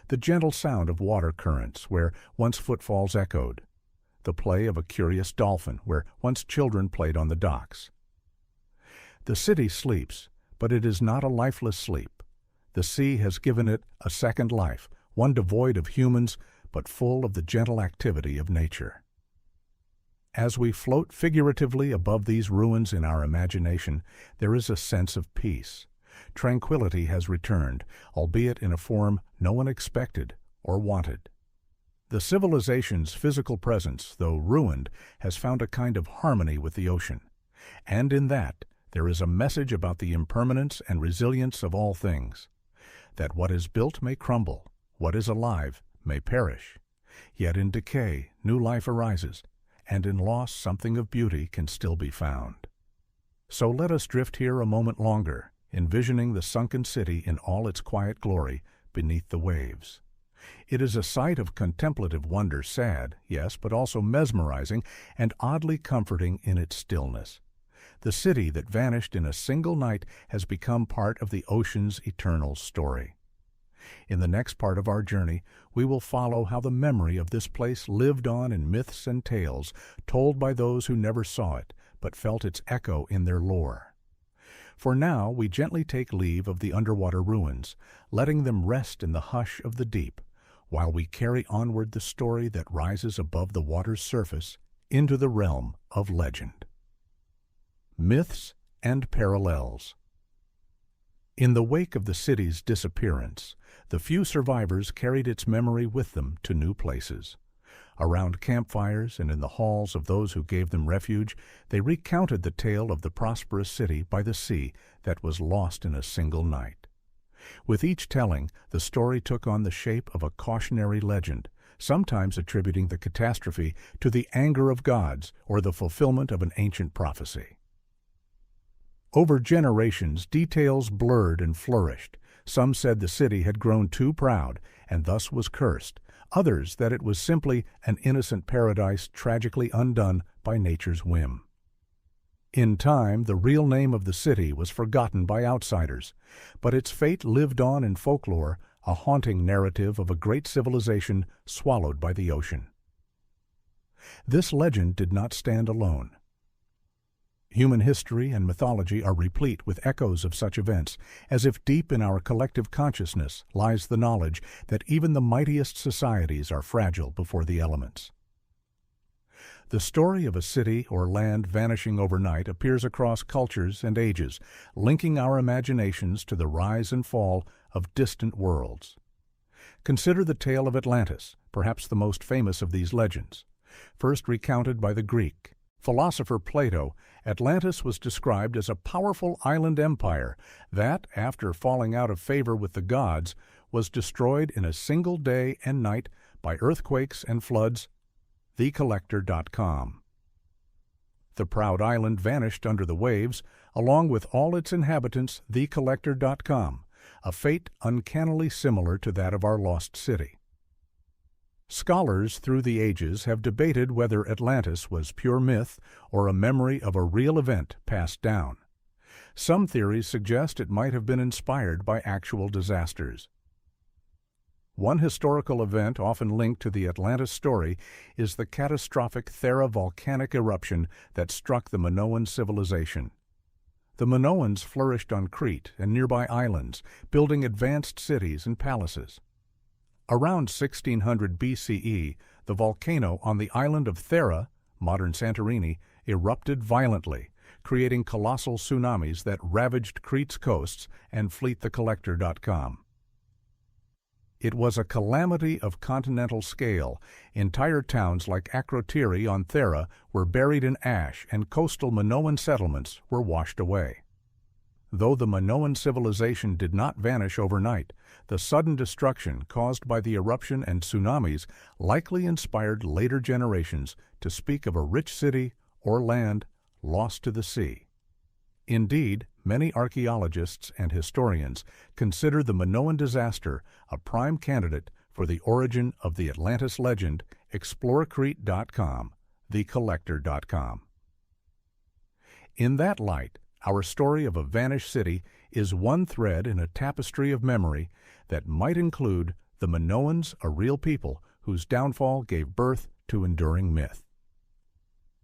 the gentle sound of water currents where once footfalls echoed, the play of a curious dolphin where once children played on the docks. The city sleeps, but it is not a lifeless sleep. The sea has given it a second life, one devoid of humans, but full of the gentle activity of nature. As we float figuratively above these ruins in our imagination, there is a sense of peace. Tranquility has returned, albeit in a form no one expected or wanted. The civilization's physical presence, though ruined, has found a kind of harmony with the ocean. And in that, there is a message about the impermanence and resilience of all things, that what is built may crumble, what is alive may perish, yet in decay new life arises, and in loss something of beauty can still be found. So let us drift here a moment longer, envisioning the sunken city in all its quiet glory beneath the waves. It is a sight of contemplative wonder, sad, yes, but also mesmerizing and oddly comforting in its stillness. The city that vanished in a single night has become part of the ocean's eternal story. In the next part of our journey, we will follow how the memory of this place lived on in myths and tales told by those who never saw it, but felt its echo in their lore. For now, we gently take leave of the underwater ruins, letting them rest in the hush of the deep, while we carry onward the story that rises above the water's surface into the realm of legend. Myths and parallels. In the wake of the city's disappearance, the few survivors carried its memory with them to new places. Around campfires and in the halls of those who gave them refuge, they recounted the tale of the prosperous city by the sea that was lost in a single night. With each telling, the story took on the shape of a cautionary legend, sometimes attributing the catastrophe to the anger of gods or the fulfillment of an ancient prophecy. Over generations, details blurred and flourished. Some said the city had grown too proud and thus was cursed, others that it was simply an innocent paradise tragically undone by nature's whim. In time, the real name of the city was forgotten by outsiders, but its fate lived on in folklore, a haunting narrative of a great civilization swallowed by the ocean. This legend did not stand alone. Human history and mythology are replete with echoes of such events, as if deep in our collective consciousness lies the knowledge that even the mightiest societies are fragile before the elements. The story of a city or land vanishing overnight appears across cultures and ages, linking our imaginations to the rise and fall of distant worlds. Consider the tale of Atlantis, perhaps the most famous of these legends. First recounted by the Greek philosopher Plato, Atlantis was described as a powerful island empire that, after falling out of favor with the gods, was destroyed in a single day and night by earthquakes and floods. TheCollector.com. The proud island vanished under the waves, along with all its inhabitants. TheCollector.com, a fate uncannily similar to that of our lost city. Scholars through the ages have debated whether Atlantis was pure myth or a memory of a real event passed down. Some theories suggest it might have been inspired by actual disasters. One historical event often linked to the Atlantis story is the catastrophic Thera volcanic eruption that struck the Minoan civilization. The Minoans flourished on Crete and nearby islands, building advanced cities and palaces. Around 1600 BCE, the volcano on the island of Thera, modern Santorini, erupted violently, creating colossal tsunamis that ravaged Crete's coasts and TheCollector.com. It was a calamity of continental scale. Entire towns like Akrotiri on Thera were buried in ash, and coastal Minoan settlements were washed away. Though the Minoan civilization did not vanish overnight, the sudden destruction caused by the eruption and tsunamis likely inspired later generations to speak of a rich city or land lost to the sea. Indeed, many archaeologists and historians consider the Minoan disaster a prime candidate for the origin of the Atlantis legend. ExploreCrete.com, TheCollector.com. In that light, our story of a vanished city is one thread in a tapestry of memory that might include the Minoans, a real people whose downfall gave birth to enduring myth.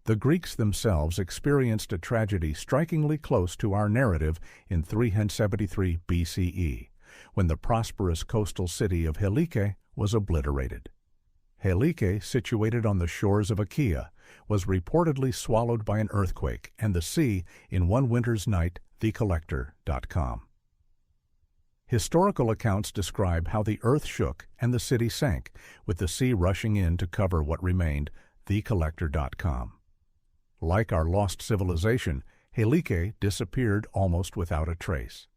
The Greeks themselves experienced a tragedy strikingly close to our narrative in 373 BCE, when the prosperous coastal city of Helike was obliterated. Helike, situated on the shores of Achaia, was reportedly swallowed by an earthquake and the sea in one winter's night. TheCollector.com. Historical accounts describe how the earth shook and the city sank, with the sea rushing in to cover what remained. TheCollector.com. Like our lost civilization, Helike disappeared almost without a trace.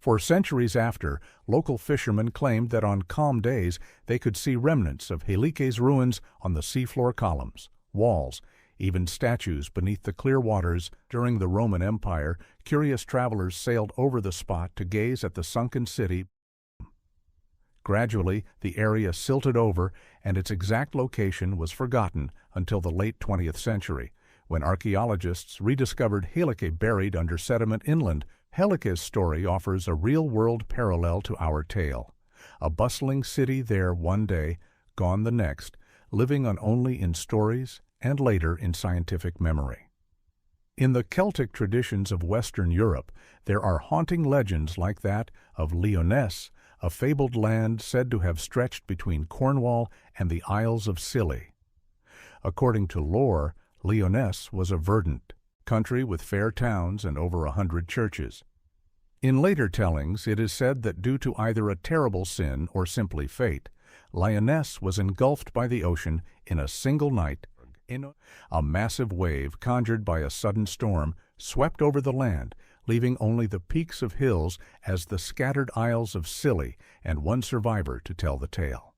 For centuries after, local fishermen claimed that on calm days they could see remnants of Helike's ruins on the seafloor columns, walls, even statues beneath the clear waters. During the Roman Empire, curious travelers sailed over the spot to gaze at the sunken city. Gradually, the area silted over, and its exact location was forgotten until the late 20th century, when archaeologists rediscovered Helike buried under sediment inland. Helike's story offers a real-world parallel to our tale. A bustling city there one day, gone the next, living on only in stories and later in scientific memory. In the Celtic traditions of Western Europe, there are haunting legends like that of Lyonesse, a fabled land said to have stretched between Cornwall and the Isles of Scilly. According to lore, Lyonesse was a verdant country with fair towns and over 100 churches. In later tellings, it is said that due to either a terrible sin or simply fate, Lyonesse was engulfed by the ocean in a single night. A massive wave, conjured by a sudden storm, swept over the land, leaving only the peaks of hills as the scattered Isles of Scilly and one survivor to tell the tale.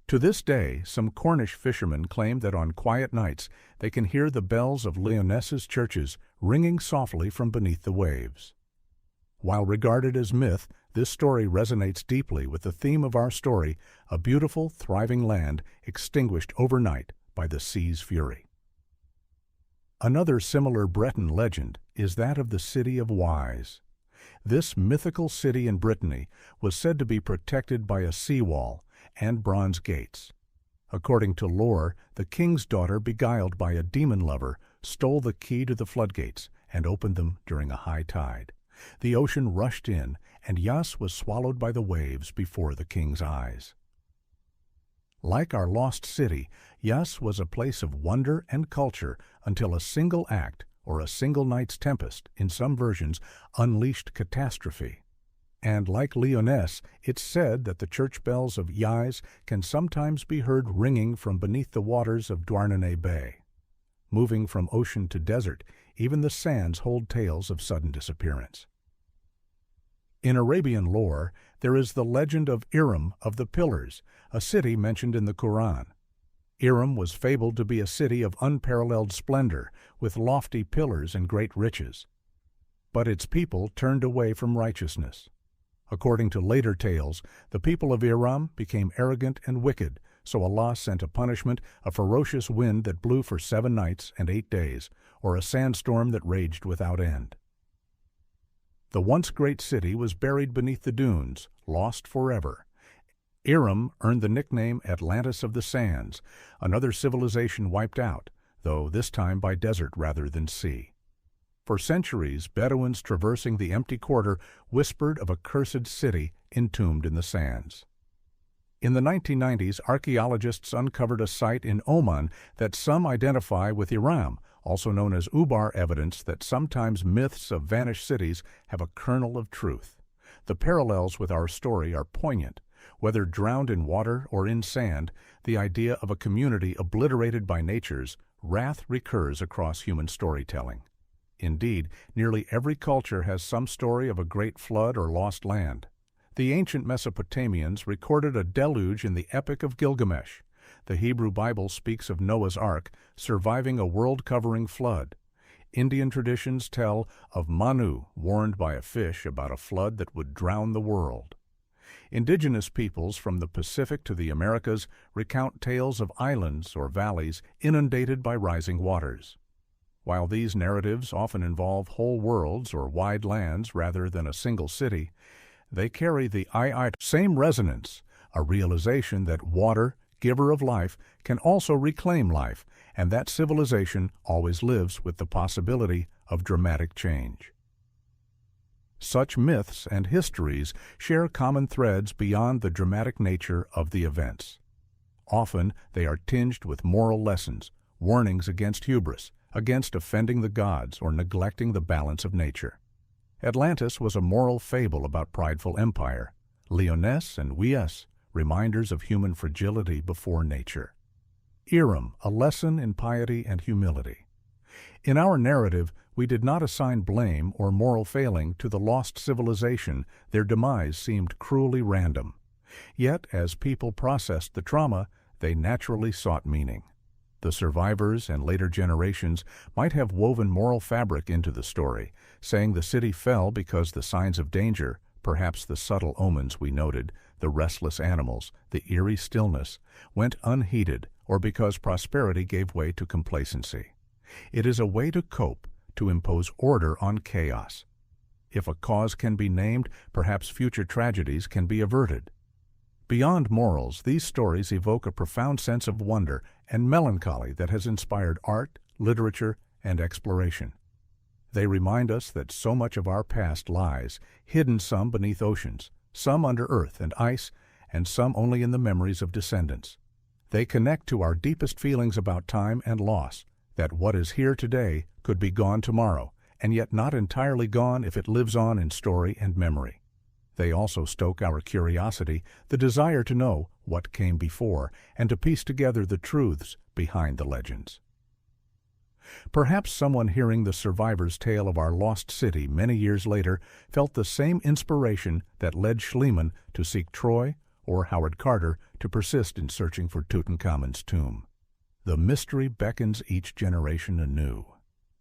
To this day, some Cornish fishermen claim that on quiet nights they can hear the bells of Lyonesse's churches ringing softly from beneath the waves. While regarded as myth, this story resonates deeply with the theme of our story, a beautiful, thriving land extinguished overnight by the sea's fury. Another similar Breton legend is that of the city of Wise. This mythical city in Brittany was said to be protected by a seawall and bronze gates. According to lore, the king's daughter, beguiled by a demon lover, stole the key to the floodgates and opened them during a high tide. The ocean rushed in, and Yas was swallowed by the waves before the king's eyes. Like our lost city, Yas was a place of wonder and culture until a single act, or a single night's tempest, in some versions, unleashed catastrophe. And like Lyonesse, it's said that the church bells of Yas can sometimes be heard ringing from beneath the waters of Douarnenez Bay. Moving from ocean to desert, even the sands hold tales of sudden disappearance. In Arabian lore, there is the legend of Iram of the Pillars, a city mentioned in the Quran. Iram was fabled to be a city of unparalleled splendor, with lofty pillars and great riches. But its people turned away from righteousness. According to later tales, the people of Iram became arrogant and wicked, so Allah sent a punishment, a ferocious wind that blew for 7 nights and 8 days, or a sandstorm that raged without end. The once great city was buried beneath the dunes, lost forever. Iram earned the nickname Atlantis of the Sands, another civilization wiped out, though this time by desert rather than sea. For centuries, Bedouins traversing the empty quarter whispered of a cursed city entombed in the sands. In the 1990s, archaeologists uncovered a site in Oman that some identify with Iram, also known as Ubar evidence that sometimes myths of vanished cities have a kernel of truth. The parallels with our story are poignant. Whether drowned in water or in sand, the idea of a community obliterated by nature's wrath recurs across human storytelling. Indeed, nearly every culture has some story of a great flood or lost land. The ancient Mesopotamians recorded a deluge in the Epic of Gilgamesh. The Hebrew Bible speaks of Noah's Ark surviving a world-covering flood. Indian traditions tell of Manu warned by a fish about a flood that would drown the world. Indigenous peoples from the Pacific to the Americas recount tales of islands or valleys inundated by rising waters. While these narratives often involve whole worlds or wide lands rather than a single city, they carry the same resonance, a realization that water, giver of life, can also reclaim life, and that civilization always lives with the possibility of dramatic change. Such myths and histories share common threads beyond the dramatic nature of the events. Often they are tinged with moral lessons, warnings against hubris, against offending the gods or neglecting the balance of nature. Atlantis was a moral fable about prideful empire. Lyonesse and Yas, reminders of human fragility before nature. Iram, a lesson in piety and humility. In our narrative, we did not assign blame or moral failing to the lost civilization. Their demise seemed cruelly random. Yet, as people processed the trauma, they naturally sought meaning. The survivors and later generations might have woven moral fabric into the story, saying the city fell because the signs of danger, perhaps the subtle omens we noted, the restless animals, the eerie stillness, went unheeded, or because prosperity gave way to complacency. It is a way to cope, to impose order on chaos. If a cause can be named, perhaps future tragedies can be averted. Beyond morals, these stories evoke a profound sense of wonder and melancholy that has inspired art, literature, and exploration. They remind us that so much of our past lies, hidden some beneath oceans, some under earth and ice, and some only in the memories of descendants. They connect to our deepest feelings about time and loss, that what is here today could be gone tomorrow, and yet not entirely gone if it lives on in story and memory. They also stoke our curiosity, the desire to know what came before, and to piece together the truths behind the legends. Perhaps someone hearing the survivor's tale of our lost city many years later felt the same inspiration that led Schliemann to seek Troy or Howard Carter to persist in searching for Tutankhamun's tomb. The mystery beckons each generation anew.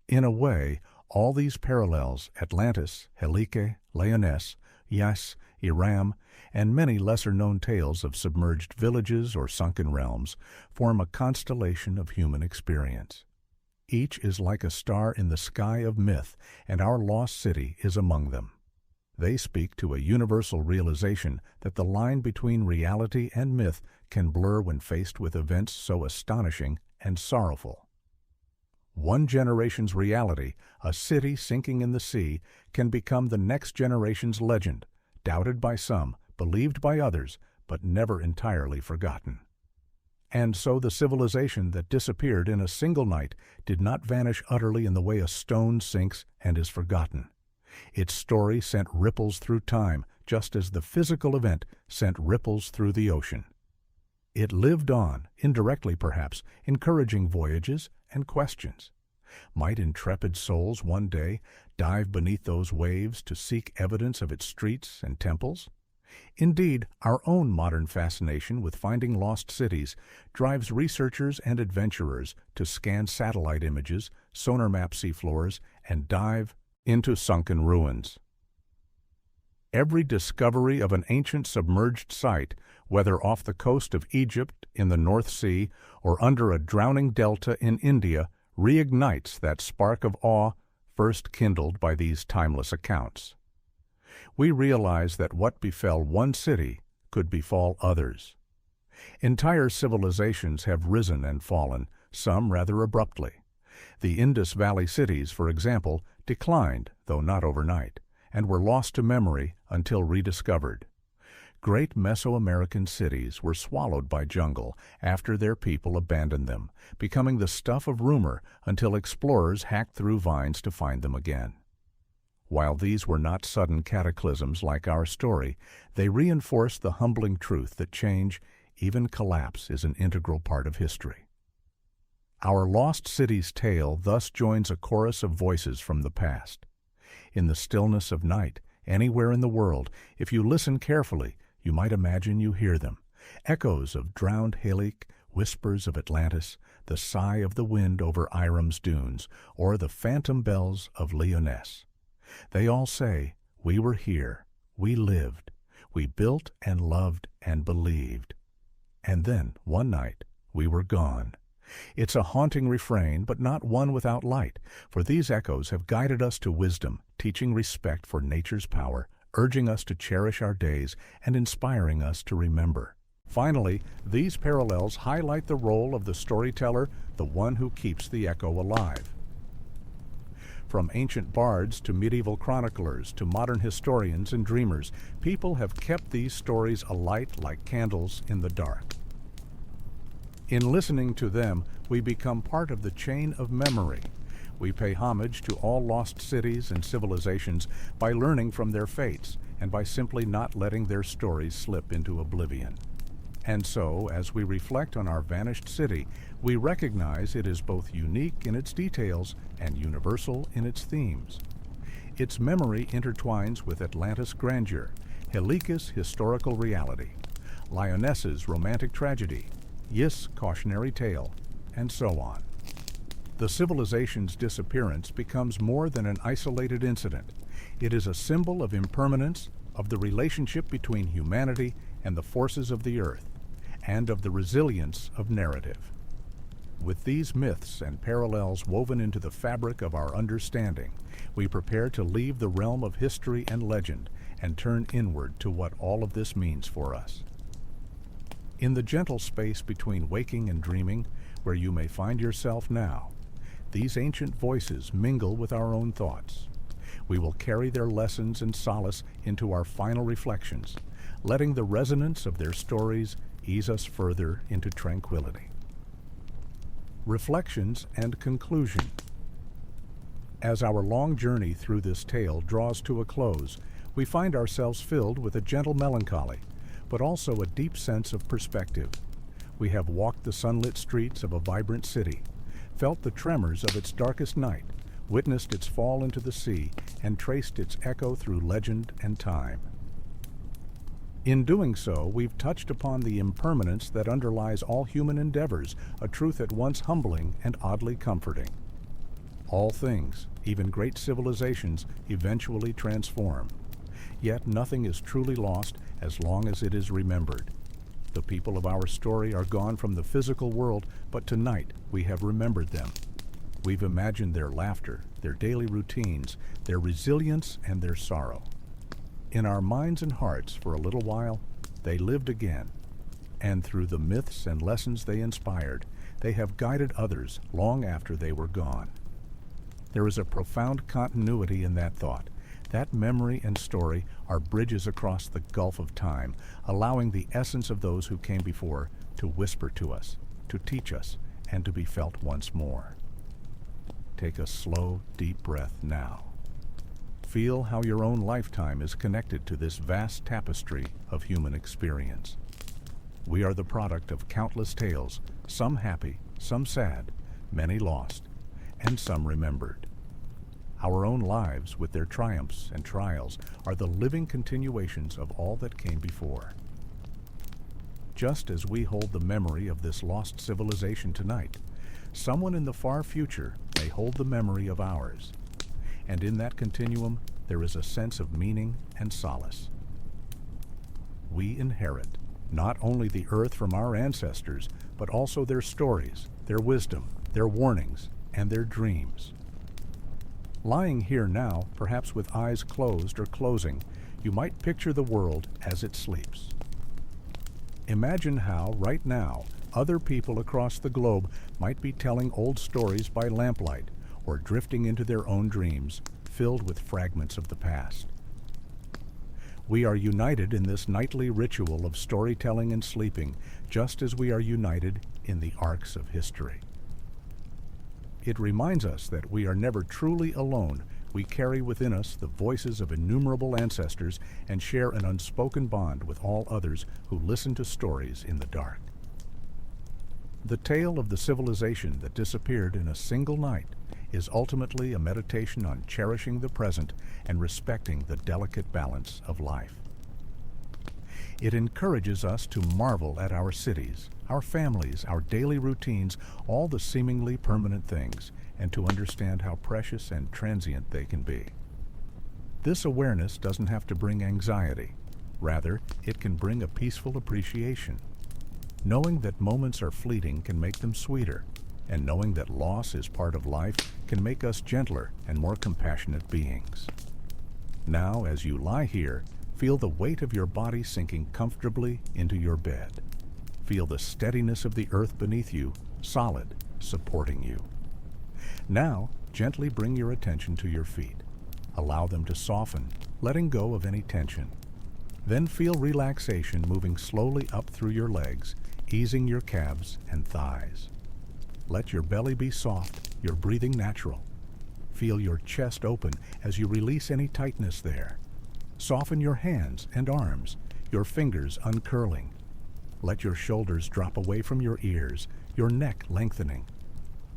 In a way, all these parallels, Atlantis, Helike, Lyonesse, Yas, Iram, and many lesser-known tales of submerged villages or sunken realms, form a constellation of human experience. Each is like a star in the sky of myth, and our lost city is among them. They speak to a universal realization that the line between reality and myth can blur when faced with events so astonishing and sorrowful. One generation's reality, a city sinking in the sea, can become the next generation's legend, doubted by some, believed by others, but never entirely forgotten. And so the civilization that disappeared in a single night did not vanish utterly in the way a stone sinks and is forgotten. Its story sent ripples through time, just as the physical event sent ripples through the ocean. It lived on, indirectly perhaps, encouraging voyages and questions. Might intrepid souls one day dive beneath those waves to seek evidence of its streets and temples? Indeed, our own modern fascination with finding lost cities drives researchers and adventurers to scan satellite images, sonar map seafloors, and dive into sunken ruins. Every discovery of an ancient submerged site, whether off the coast of Egypt in the North Sea or under a drowning delta in India, reignites that spark of awe first kindled by these timeless accounts. We realize that what befell one city could befall others. Entire civilizations have risen and fallen, some rather abruptly. The Indus Valley cities, for example, declined, though not overnight, and were lost to memory until rediscovered. Great Mesoamerican cities were swallowed by jungle after their people abandoned them, becoming the stuff of rumor until explorers hacked through vines to find them again. While these were not sudden cataclysms like our story, they reinforced the humbling truth that change, even collapse, is an integral part of history. Our lost city's tale thus joins a chorus of voices from the past. In the stillness of night, anywhere in the world, if you listen carefully, you might imagine you hear them. Echoes of drowned Halik, whispers of Atlantis, the sigh of the wind over Iram's dunes, or the phantom bells of Lyonesse. They all say, "We were here, we lived, we built and loved and believed. And then, one night, we were gone." It's a haunting refrain, but not one without light, for these echoes have guided us to wisdom, teaching respect for nature's power, urging us to cherish our days, and inspiring us to remember. Finally, these parallels highlight the role of the storyteller, the one who keeps the echo alive. From ancient bards to medieval chroniclers to modern historians and dreamers, people have kept these stories alight like candles in the dark. In listening to them, we become part of the chain of memory. We pay homage to all lost cities and civilizations by learning from their fates and by simply not letting their stories slip into oblivion. And so, as we reflect on our vanished city, we recognize it is both unique in its details and universal in its themes. Its memory intertwines with Atlantis' grandeur, Halik's historical reality, Lyonesse's romantic tragedy, Yis' cautionary tale, and so on. The civilization's disappearance becomes more than an isolated incident. It is a symbol of impermanence, of the relationship between humanity and the forces of the earth, and of the resilience of narrative. With these myths and parallels woven into the fabric of our understanding, we prepare to leave the realm of history and legend and turn inward to what all of this means for us. In the gentle space between waking and dreaming, where you may find yourself now, these ancient voices mingle with our own thoughts. We will carry their lessons and solace into our final reflections, letting the resonance of their stories ease us further into tranquility. Reflections and conclusion. As our long journey through this tale draws to a close, we find ourselves filled with a gentle melancholy, but also a deep sense of perspective. We have walked the sunlit streets of a vibrant city, felt the tremors of its darkest night, witnessed its fall into the sea, and traced its echo through legend and time. In doing so, we've touched upon the impermanence that underlies all human endeavors, a truth at once humbling and oddly comforting. All things, even great civilizations, eventually transform. Yet nothing is truly lost as long as it is remembered. The people of our story are gone from the physical world, but tonight we have remembered them. We've imagined their laughter, their daily routines, their resilience, and their sorrow. In our minds and hearts, for a little while, they lived again. And through the myths and lessons they inspired, they have guided others long after they were gone. There is a profound continuity in that thought. That memory and story are bridges across the gulf of time, allowing the essence of those who came before to whisper to us, to teach us, and to be felt once more. Take a slow, deep breath now. Feel how your own lifetime is connected to this vast tapestry of human experience. We are the product of countless tales, some happy, some sad, many lost, and some remembered. Our own lives, with their triumphs and trials, are the living continuations of all that came before. Just as we hold the memory of this lost civilization tonight, someone in the far future may hold the memory of ours. And in that continuum, there is a sense of meaning and solace. We inherit not only the earth from our ancestors, but also their stories, their wisdom, their warnings, and their dreams. Lying here now, perhaps with eyes closed or closing, you might picture the world as it sleeps. Imagine how, right now, other people across the globe might be telling old stories by lamplight or drifting into their own dreams, filled with fragments of the past. We are united in this nightly ritual of storytelling and sleeping, just as we are united in the arcs of history. It reminds us that we are never truly alone. We carry within us the voices of innumerable ancestors and share an unspoken bond with all others who listen to stories in the dark. The tale of the civilization that disappeared in a single night is ultimately a meditation on cherishing the present and respecting the delicate balance of life. It encourages us to marvel at our cities, our families, our daily routines, all the seemingly permanent things, and to understand how precious and transient they can be. This awareness doesn't have to bring anxiety. Rather, it can bring a peaceful appreciation. Knowing that moments are fleeting can make them sweeter, and knowing that loss is part of life can make us gentler and more compassionate beings. Now, as you lie here, feel the weight of your body sinking comfortably into your bed. Feel the steadiness of the earth beneath you, solid, supporting you. Now, gently bring your attention to your feet. Allow them to soften, letting go of any tension. Then feel relaxation moving slowly up through your legs, easing your calves and thighs. Let your belly be soft, your breathing natural. Feel your chest open as you release any tightness there. Soften your hands and arms, your fingers uncurling. Let your shoulders drop away from your ears, your neck lengthening.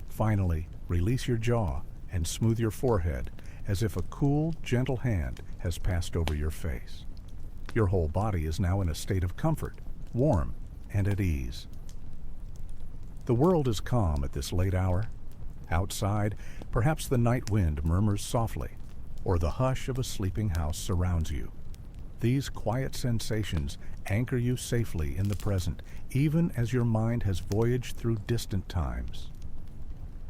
Finally, release your jaw and smooth your forehead as if a cool, gentle hand has passed over your face. Your whole body is now in a state of comfort, warm and at ease. The world is calm at this late hour. Outside, perhaps the night wind murmurs softly, or the hush of a sleeping house surrounds you. These quiet sensations anchor you safely in the present, even as your mind has voyaged through distant times.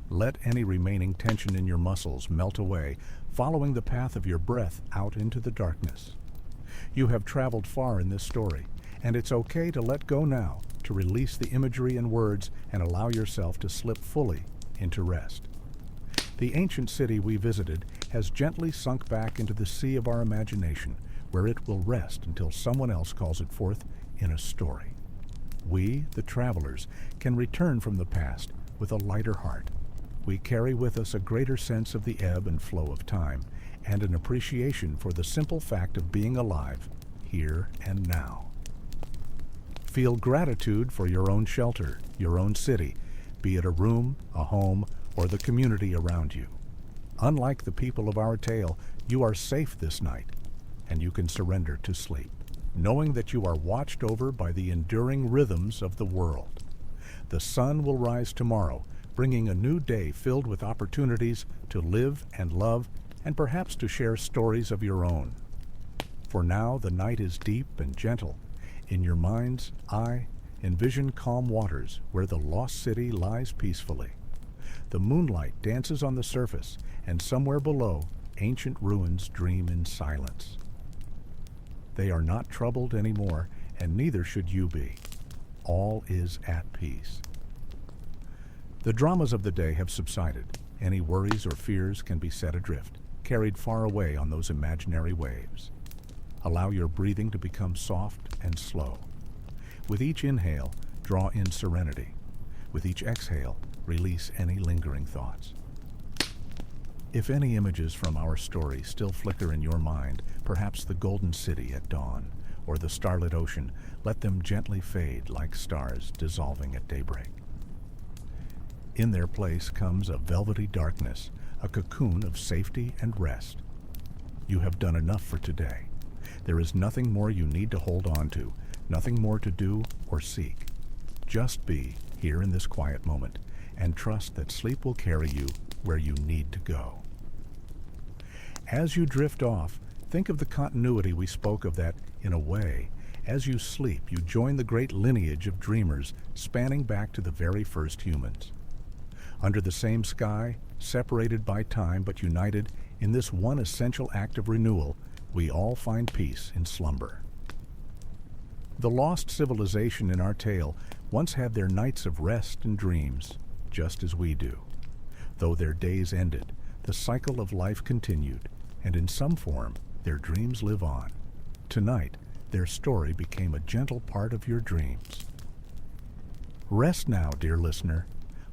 Let any remaining tension in your muscles melt away, following the path of your breath out into the darkness. You have traveled far in this story, and it's okay to let go now, to release the imagery and words and allow yourself to slip fully into rest. The ancient city we visited has gently sunk back into the sea of our imagination, where it will rest until someone else calls it forth in a story. We, the travelers, can return from the past with a lighter heart. We carry with us a greater sense of the ebb and flow of time, and an appreciation for the simple fact of being alive, here and now. Feel gratitude for your own shelter, your own city, be it a room, a home, or the community around you. Unlike the people of our tale, you are safe this night, and you can surrender to sleep, knowing that you are watched over by the enduring rhythms of the world. The sun will rise tomorrow, bringing a new day filled with opportunities to live and love, and perhaps to share stories of your own. For now, the night is deep and gentle. In your mind's eye, envision calm waters where the lost city lies peacefully. The moonlight dances on the surface, and somewhere below, ancient ruins dream in silence. They are not troubled anymore, and neither should you be. All is at peace. The dramas of the day have subsided. Any worries or fears can be set adrift, carried far away on those imaginary waves. Allow your breathing to become soft and slow. With each inhale, draw in serenity. With each exhale, release any lingering thoughts. If any images from our story still flicker in your mind, perhaps the golden city at dawn, or the starlit ocean, let them gently fade like stars dissolving at daybreak. In their place comes a velvety darkness, a cocoon of safety and rest. You have done enough for today. There is nothing more you need to hold on to, nothing more to do or seek. Just be here in this quiet moment, and trust that sleep will carry you where you need to go. As you drift off, think of the continuity we spoke of that, in a way, as you sleep, you join the great lineage of dreamers spanning back to the very first humans. Under the same sky, separated by time but united in this one essential act of renewal, we all find peace in slumber. The lost civilization in our tale once had their nights of rest and dreams, just as we do. Though their days ended, the cycle of life continued, and in some form, their dreams live on. Tonight, their story became a gentle part of your dreams. Rest now, dear listener.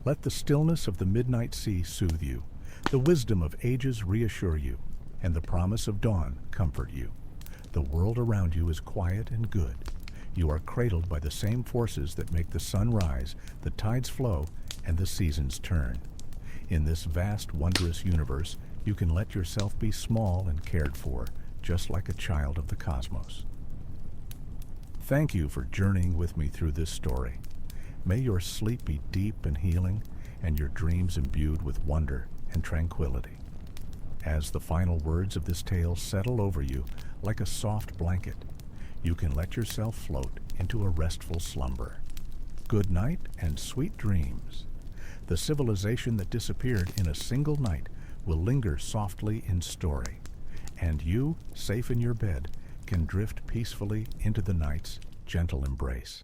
Let the stillness of the midnight sea soothe you, the wisdom of ages reassure you, and the promise of dawn comfort you. The world around you is quiet and good. You are cradled by the same forces that make the sun rise, the tides flow, and the seasons turn. In this vast, wondrous universe, you can let yourself be small and cared for, just like a child of the cosmos. Thank you for journeying with me through this story. May your sleep be deep and healing, and your dreams imbued with wonder and tranquility. As the final words of this tale settle over you like a soft blanket, you can let yourself float into a restful slumber. Good night and sweet dreams. The civilization that disappeared in a single night will linger softly in story, and you, safe in your bed, can drift peacefully into the night's gentle embrace.